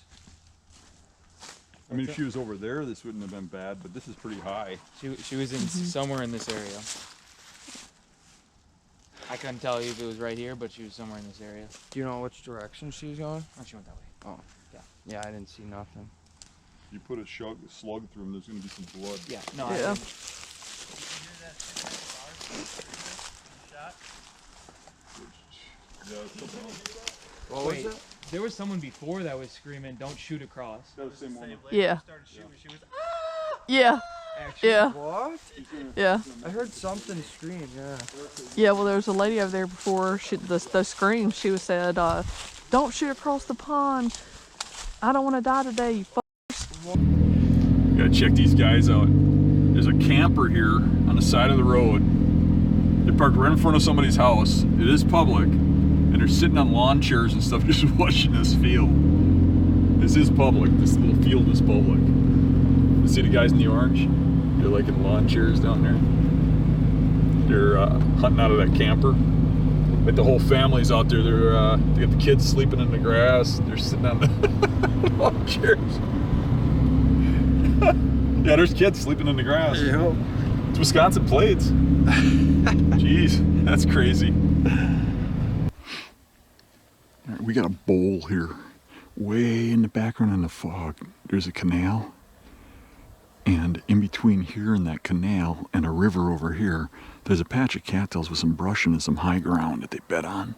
I mean, if she was over there, this wouldn't have been bad, but this is pretty high. She was in somewhere in this area. I couldn't tell you if it was right here, but she was somewhere in this area. Do you know which direction she's going? Oh, she went that way. Oh. Yeah, I didn't see nothing. You put a slug through him, there's going to be some blood. Yeah, no, Yeah. What was it? There was someone before that was screaming, "Don't shoot across." That was the same one. Yeah. She was Yeah. Actually, Yeah. What? Yeah. I heard something scream, yeah. Yeah, well, there was a lady over there before the scream. She was said, "Don't shoot across the pond. I don't want to die today, you You gotta check these guys out. There's a camper here on the side of the road. They're parked right in front of somebody's house. It is public. And they're sitting on lawn chairs and stuff just watching this field. This is public. This little field is public. You see the guys in the orange? They're like in lawn chairs down there. They're hunting out of that camper. Like the whole family's out there. They got the kids sleeping in the grass. They're sitting on the lawn chairs. Yeah, there's kids sleeping in the grass. Yeah. It's Wisconsin plates. Jeez, that's crazy. All right, we got a bowl here. Way in the background in the fog, there's a canal. And in between here and that canal and a river over here, there's a patch of cattails with some brush and some high ground that they bed on.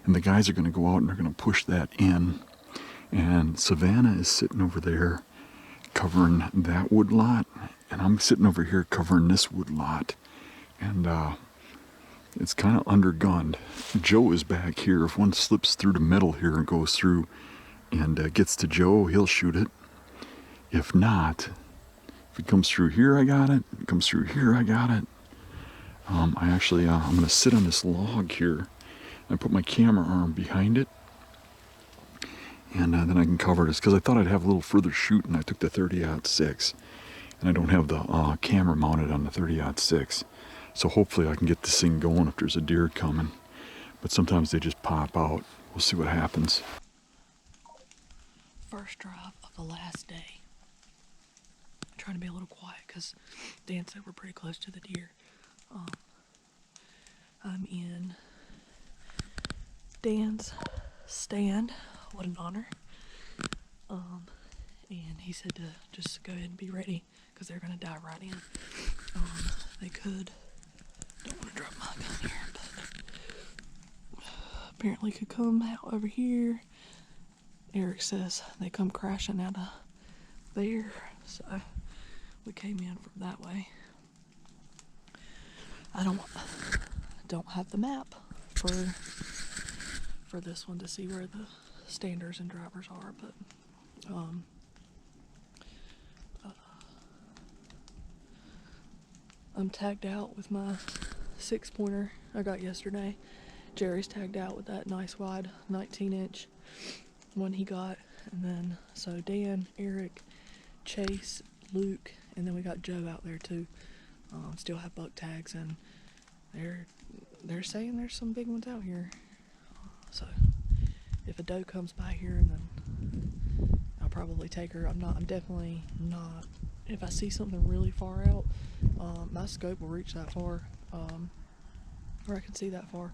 And the guys are going to go out and they're going to push that in. And Savannah is sitting over there covering that wood lot. And I'm sitting over here covering this wood lot. And it's kind of undergunned. Joe is back here. If one slips through the middle here and goes through and gets to Joe, he'll shoot it. If not, if it comes through here, I got it. If it comes through here, I got it. I'm going to sit on this log here and put my camera arm behind it. And then I can cover this because I thought I'd have a little further shoot, and I took the 30-06. and I don't have the camera mounted on the 30-06. So hopefully I can get this thing going if there's a deer coming. But sometimes they just pop out. We'll see what happens. First drive of the last day. I'm trying to be a little quiet because Dan said we're pretty close to the deer. I'm in Dan's stand. What an honor. And he said to just go ahead and be ready because they're going to dive right in. They could, don't want to drop my gun here, but apparently could come out over here. Eric says they come crashing out of there, so we came in from that way. I don't have the map for this one to see where the standers and drivers are, but I'm tagged out with my 6-pointer I got yesterday. Jerry's tagged out with that nice wide 19-inch one he got, and then so Dan, Eric, Chase, Luke, and then we got Joe out there too. Still have buck tags, and they're saying there's some big ones out here. So if a doe comes by here, then I'll probably take her. I'm definitely not. If I see something really far out, my scope will reach that far, or I can see that far,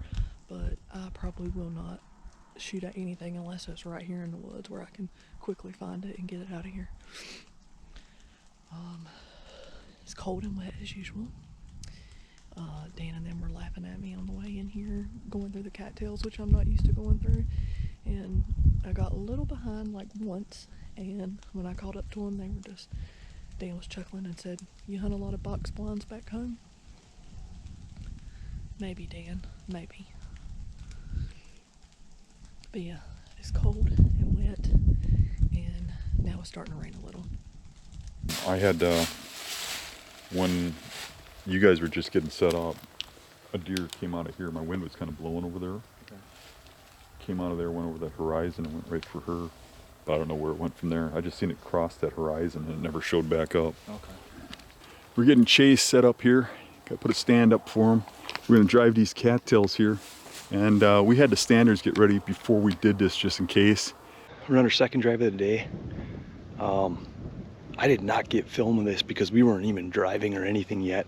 but I probably will not shoot at anything unless it's right here in the woods where I can quickly find it and get it out of here. It's cold and wet as usual. Dan and them were laughing at me on the way in here, going through the cattails, which I'm not used to going through, and I got a little behind like once, and when I caught up to them, they were just, Dan was chuckling and said, "You hunt a lot of box blinds back home?" Maybe, Dan, maybe. But yeah, it's cold and wet, and now it's starting to rain a little. I had, when you guys were just getting set up, a deer came out of here. My wind was kind of blowing over there. Okay. Came out of there, went over that horizon, and went right for her. But I don't know where it went from there. I just seen it cross that horizon, and it never showed back up. Okay. We're getting Chase set up here. Got to put a stand up for him. We're going to drive these cattails here. And we had the standards get ready before we did this, just in case. We're on our second drive of the day. I did not get film of this because we weren't even driving or anything yet.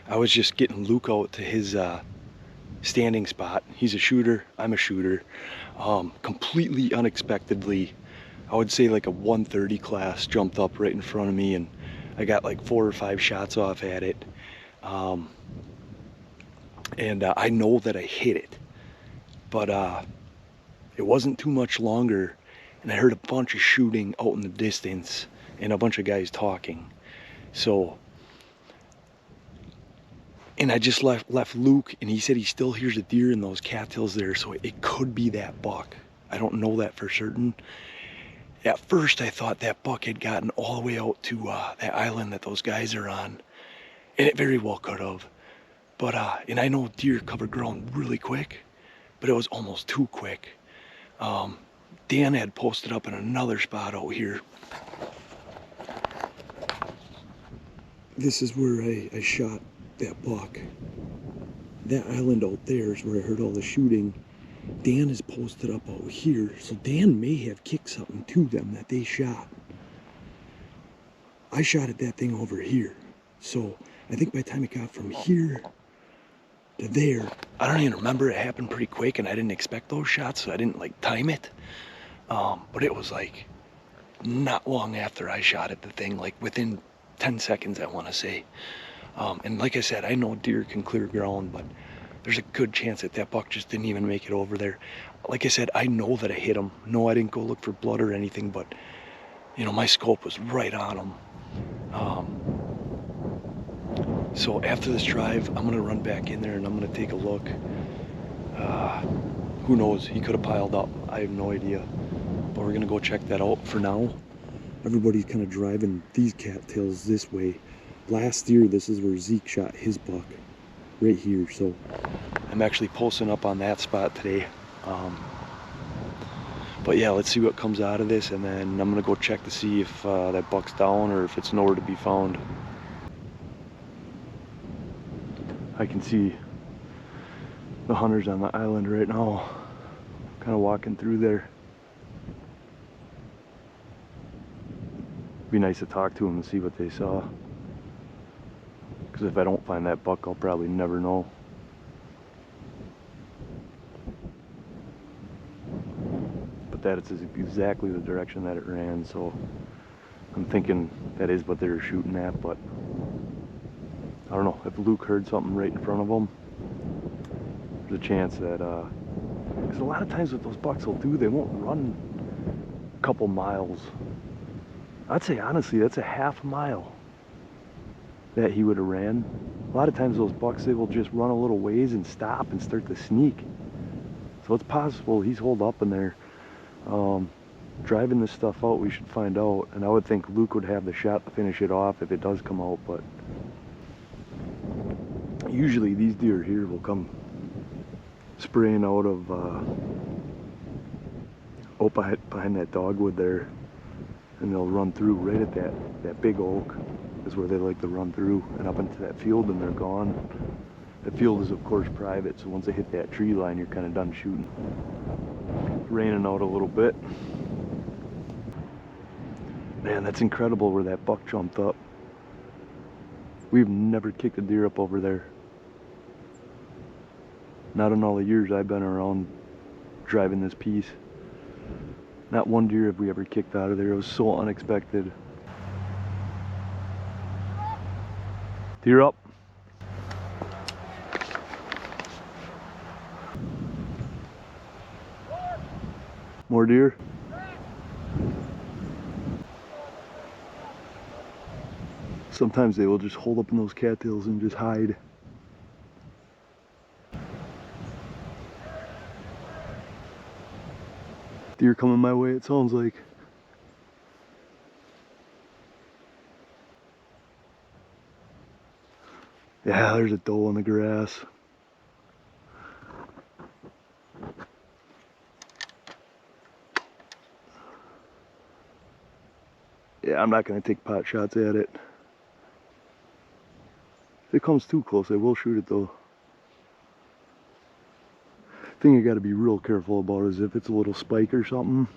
I was just getting Luke out to his standing spot. He's a shooter, I'm a shooter. Completely unexpectedly, I would say like a 130 class jumped up right in front of me, and I got like 4 or 5 shots off at it. I know that I hit it, but it wasn't too much longer, and I heard a bunch of shooting out in the distance and a bunch of guys talking. So, and I just left Luke, and he said he still hears a deer in those cattails there, so it could be that buck. I don't know that for certain. At first I thought that buck had gotten all the way out to that island that those guys are on, and it very well could have. But and I know deer cover ground really quick, but it was almost too quick. Dan had posted up in another spot out here. This is where I shot that buck. That island out there is where I heard all the shooting. Dan is posted up out here, so Dan may have kicked something to them that they shot. I shot at that thing over here, so I think by the time it got from here to there, I don't even remember. It happened pretty quick, and I didn't expect those shots, so I didn't like time it. But it was like not long after I shot at the thing, like within 10 seconds, I want to say. And like I said, I know deer can clear ground, but there's a good chance that that buck just didn't even make it over there. Like I said, I know that I hit him. No, I didn't go look for blood or anything, but you know, my scope was right on him. So after this drive, I'm gonna run back in there and I'm gonna take a look. Who knows? He could have piled up. I have no idea. But we're gonna go check that out. For now, everybody's kind of driving these cattails this way. Last year, this is where Zeke shot his buck, right here. So I'm actually posting up on that spot today. But yeah, let's see what comes out of this, and then I'm gonna go check to see if that buck's down or if it's nowhere to be found. I can see the hunters on the island right now, kind of walking through there. Be nice to talk to them and see what they saw. Because if I don't find that buck, I'll probably never know. But that is exactly the direction that it ran, so I'm thinking that is what they were shooting at, but I don't know. If Luke heard something right in front of him, there's a chance that, because a lot of times what those bucks will do, they won't run a couple miles. I'd say honestly, that's a half mile that he would have ran. A lot of times those bucks, they will just run a little ways and stop and start to sneak. So it's possible he's holed up in there. Driving this stuff out, we should find out. And I would think Luke would have the shot to finish it off if it does come out, but usually these deer here will come spraying out of behind that dogwood there, and they'll run through right at that big oak is where they like to run through, and up into that field, and they're gone. The field is of course private, so once they hit that tree line, you're kind of done shooting. Raining out a little bit. Man, that's incredible where that buck jumped up. We've never kicked a deer up over there. Not in all the years I've been around driving this piece. Not one deer have we ever kicked out of there. It was so unexpected. Deer up. More deer. Sometimes they will just hold up in those cattails and just hide. Deer coming my way, it sounds like. Yeah, there's a doe in the grass. Yeah, I'm not going to take pot shots at it. If it comes too close, I will shoot it though. Thing you got to be real careful about is if it's a little spike or something.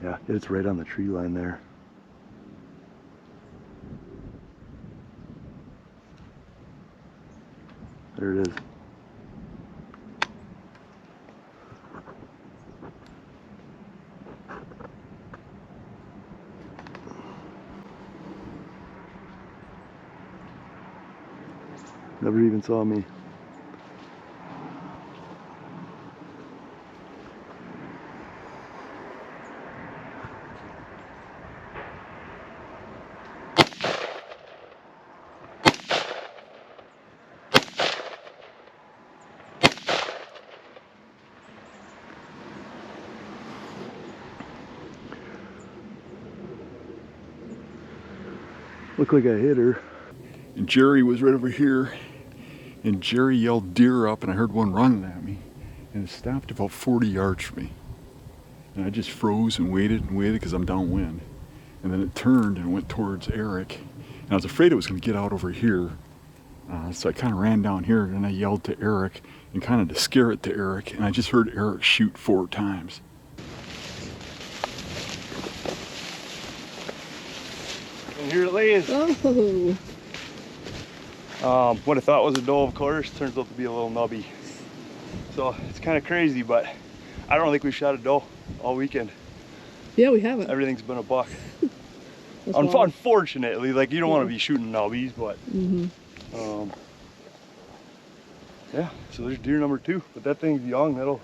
Yeah, it's right on the tree line there. There it is. Never even saw me. Looked like I hit her. And Jerry was right over here. And Jerry yelled deer up, and I heard one running at me, and it stopped about 40 yards from me. And I just froze and waited because I'm downwind. And then it turned and went towards Eric, and I was afraid it was going to get out over here. So I kind of ran down here, and I yelled to Eric, and kind of to scare it to Eric, and I just heard Eric shoot 4 times. And here it lays. Oh. What I thought was a doe, of course, turns out to be a little nubby. So it's kind of crazy, but I don't think we've shot a doe all weekend. Yeah, we haven't. Everything's been a buck. Unfortunately, like you don't want to be shooting nubbies, but yeah. So there's deer number 2, but that thing's young. That'll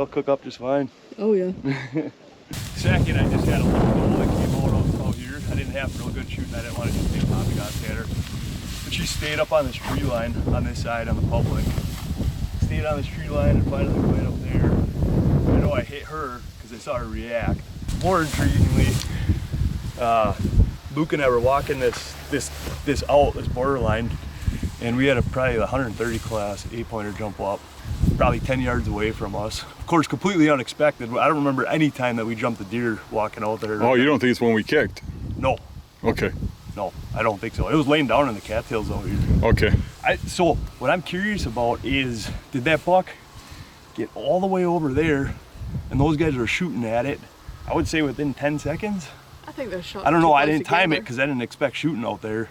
cook up just fine. Oh yeah. Second, I just had a little doe that came out here. I didn't have real good shooting. I didn't want to just take poppycock at her. But she stayed up on this tree line on this side on the public. Stayed on this tree line and finally went up there. I know I hit her because I saw her react. More intriguingly, Luke and I were walking this borderline, and we had probably a 130 class 8-pointer jump up probably 10 yards away from us. Of course, completely unexpected. I don't remember any time that we jumped a deer walking out there. Oh, you don't think it's when we kicked? No. Okay. No, I don't think so. It was laying down in the cattails out here. Okay. So what I'm curious about is, did that buck get all the way over there and those guys are shooting at it, I would say within 10 seconds? I think they're shot. I don't know, I didn't time it because I didn't expect shooting out there.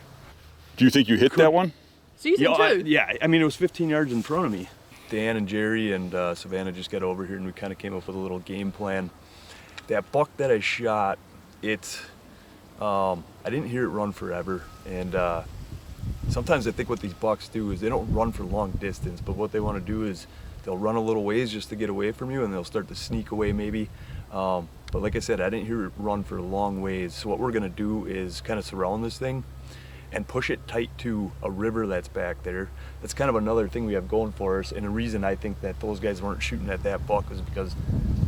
Do you think you hit that one? Season 2? Yeah, I mean, it was 15 yards in front of me. Dan and Jerry and Savannah just got over here and we kind of came up with a little game plan. That buck that I shot, I didn't hear it run forever. And sometimes I think what these bucks do is they don't run for long distance, but what they want to do is they'll run a little ways just to get away from you and they'll start to sneak away maybe. But like I said, I didn't hear it run for long ways. So what we're gonna do is kind of surround this thing and push it tight to a river that's back there. That's kind of another thing we have going for us, and the reason I think that those guys weren't shooting at that buck is because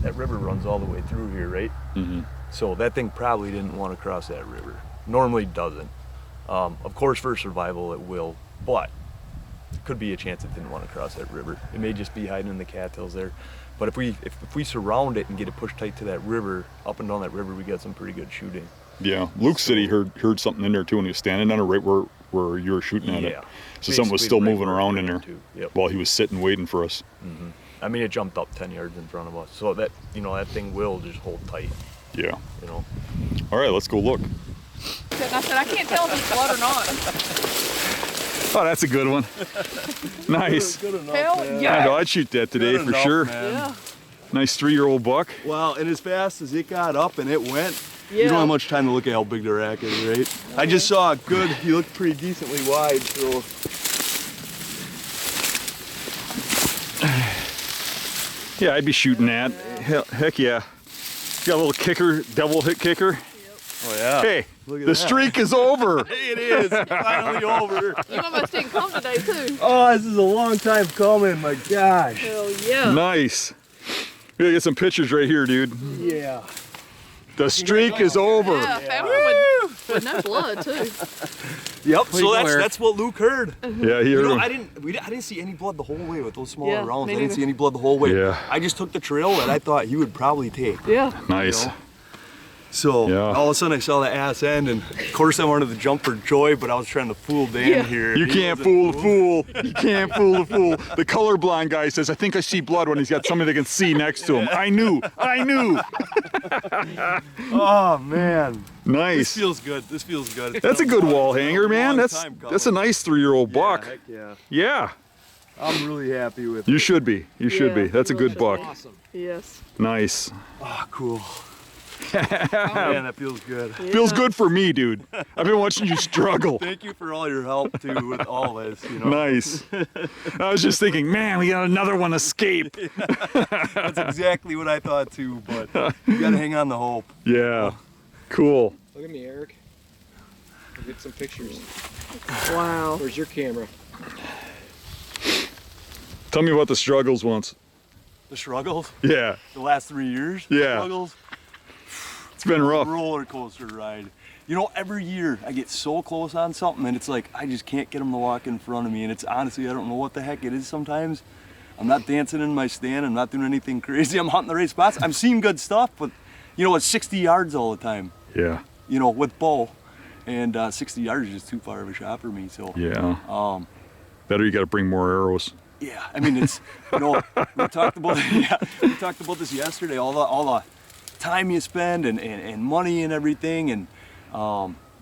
that river runs all the way through here, right? Mm-hmm. So that thing probably didn't want to cross that river. Normally doesn't. Of course, for survival it will, but there could be a chance it didn't want to cross that river. It may just be hiding in the cattails there. But if we surround it and get it pushed tight to that river, up and down that river, we got some pretty good shooting. Yeah, Luke said he heard something in there too when he was standing on it right where you were shooting at it. So something was still moving around in there while he was sitting waiting for us. Mm-hmm. I mean, it jumped up 10 yards in front of us. So that, that thing will just hold tight. Yeah. All right, let's go look. I said, I can't tell if it's blood or not. Oh, that's a good one. Nice. Good enough, Hell yeah. I'd shoot that today for sure. Yeah. Nice 3-year-old buck. Well, and as fast as it got up and it went, Yeah. you don't have much time to look at how big the rack is, right? Okay. I just saw a good, he looked pretty decently wide, so. Yeah, I'd be shooting that. Heck yeah. Got a little kicker, double hit kicker. Oh yeah. Hey, the streak is over. It is, finally over. You almost didn't come today too. Oh, this is a long time coming, my gosh. Hell yeah. Nice. We gotta get some pictures right here, dude. Yeah. The streak is over. Yeah, found one with no blood too. Yep. So that's what Luke heard. Yeah, he heard him. I didn't see any blood the whole way with those smaller rounds. me I didn't neither. see any blood the whole way. Yeah. I just took the trail that I thought he would probably take. Yeah. Nice. So Yeah. all of a sudden I saw the ass end, and of course I wanted to jump for joy, but I was trying to fool Dan here. You He can't wasn't fool the fool. You can't fool the fool. The colorblind guy says, I think I see blood when he's got somebody that can see next to him. I knew. Oh man. Nice. This feels good. This feels good. It's That's a been good long- wall hanger, man. long That's time a coming. nice 3-year-old buck. Heck yeah. Yeah. I'm really happy with You it. should be. You should be. Yeah, That's a you good really buck. Awesome. Yes. Nice. Oh, cool. Man, that feels good. Feels good for me, dude. I've been watching you struggle. Thank you for all your help too with all this. Nice. I was just thinking, man, we got another one escape. That's exactly what I thought too, but you gotta hang on to hope. Yeah. Cool. Look at me, Eric. We'll get some pictures. Wow. Where's your camera? Tell me about the struggles once. The struggles? Yeah. The last 3 years? Yeah. Struggles? It's been rough. Roller coaster ride. Every year I get so close on something and it's like I just can't get them to walk in front of me, and it's honestly, I don't know what the heck it is sometimes. I'm not dancing in my stand, I'm not doing anything crazy, I'm hunting the right spots. I'm seeing good stuff, but it's 60 yards all the time. Yeah. With bow. And 60 yards is just too far of a shot for me, so. Yeah. Better you got to bring more arrows. Yeah, I mean, it's, we talked about this yesterday, all the time you spend and money and everything, and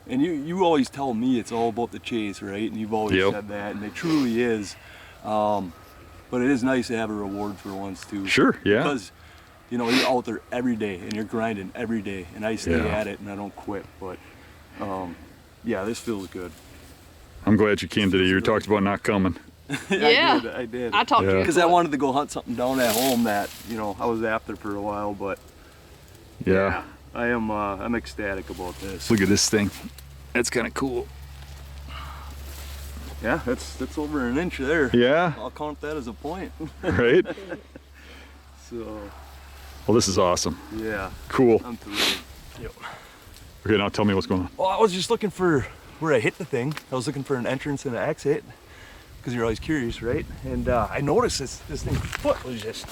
you always tell me it's all about the chase, right? And you've always said that, and it truly is. But it is nice to have a reward for once too. Sure, yeah. Because, you're out there every day and you're grinding every day, and I stay at it and I don't quit, but yeah, this feels good. I'm glad you came today. You talked about not coming. Yeah. I did. I talked to you. Because I wanted to go hunt something down at home that, I was after for a while, but Yeah. I am I'm ecstatic about this. Look at this thing. That's kind of cool. Yeah, that's over an inch there. Yeah. I'll count that as a point. Right? So. Well, this is awesome. Yeah. Cool. I'm thrilled. Yep. Okay, now tell me what's going on. Well, I was just looking for where I hit the thing. I was looking for an entrance and an exit. because you're always curious, right? And I noticed this thing's foot was just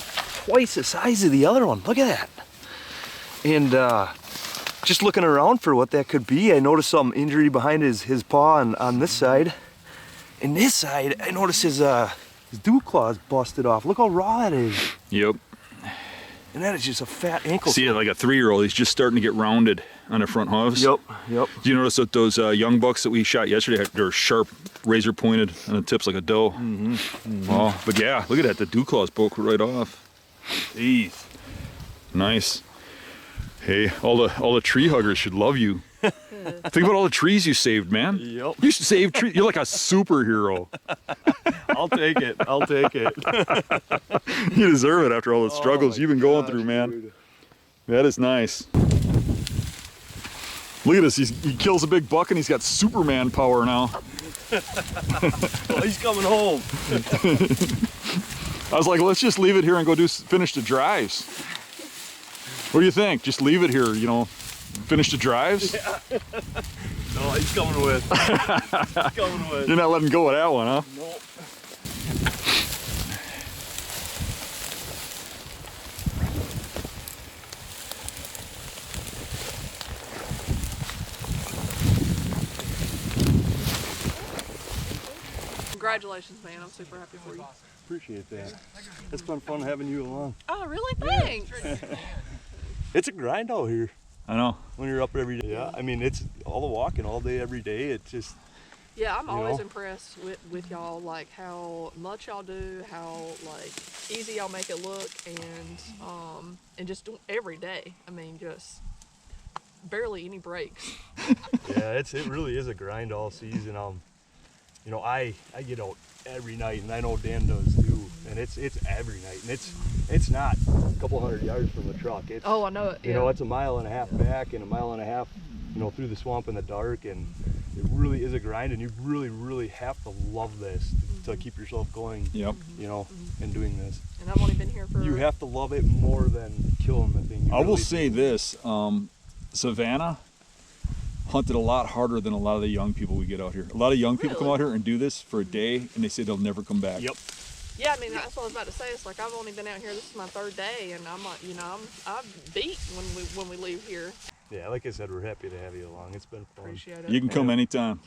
twice the size of the other one. Look at that. And just looking around for what that could be, I noticed some injury behind his paw on this side. And this side, I noticed his dew claw's busted off. Look how raw that is. Yep. And that is just a fat ankle. See, like a 3-year-old, he's just starting to get rounded on the front hooves. Yep. Do you notice that those young bucks that we shot yesterday, they're sharp, razor pointed on the tips like a doe? Oh, but yeah, look at that, the dew claws broke right off. Jeez. Nice. Hey, all the tree huggers should love you. Think about all the trees you saved, man. Yep. You saved trees. You're like a superhero. I'll take it. I'll take it. You deserve it after all the struggles you've been going through, man. Dude. That is nice. Look at this. He kills a big buck and he's got Superman power now. Oh, he's coming home. I was like, let's just leave it here and go finish the drives. What do you think? Just leave it here, you know, finish the drives? Yeah. No, he's coming with. He's coming with. You're not letting go of that one, huh? Nope. Congratulations, man. I'm super happy for you. Appreciate that. It's been fun having you along. Oh, really? Thanks. It's a grind out here. I know. When you're up every day. Yeah, I mean, it's all the walking all day, every day. It's just. Yeah, I'm always impressed with y'all, like how much y'all do, how like easy y'all make it look, and just every day. I mean, just barely any breaks. Yeah, it really is a grind all season. You know, I get out every night, and I know Dan does too. And it's every night, and it's not a couple hundred yards from the truck. It's, oh, I know it. You know, it's a mile and a half back and a mile and a half, you know, through the swamp in the dark, and it really is a grind, and you really have to love this to keep yourself going. Yep. You know, and doing this. And I've only been here for. You have to love it more than killing the thing. I will say this, Savannah hunted a lot harder than a lot of the young people we get out here. A lot of young people come out here and do this for a day, and they say they'll never come back. Yep. Yeah, I mean, that's what I was about to say. It's like I've only been out here. This is my 3rd day, and I'm like, you know, I'm beat when we leave here. Yeah, like I said, we're happy to have you along. It's been fun. Appreciate it. You can come anytime.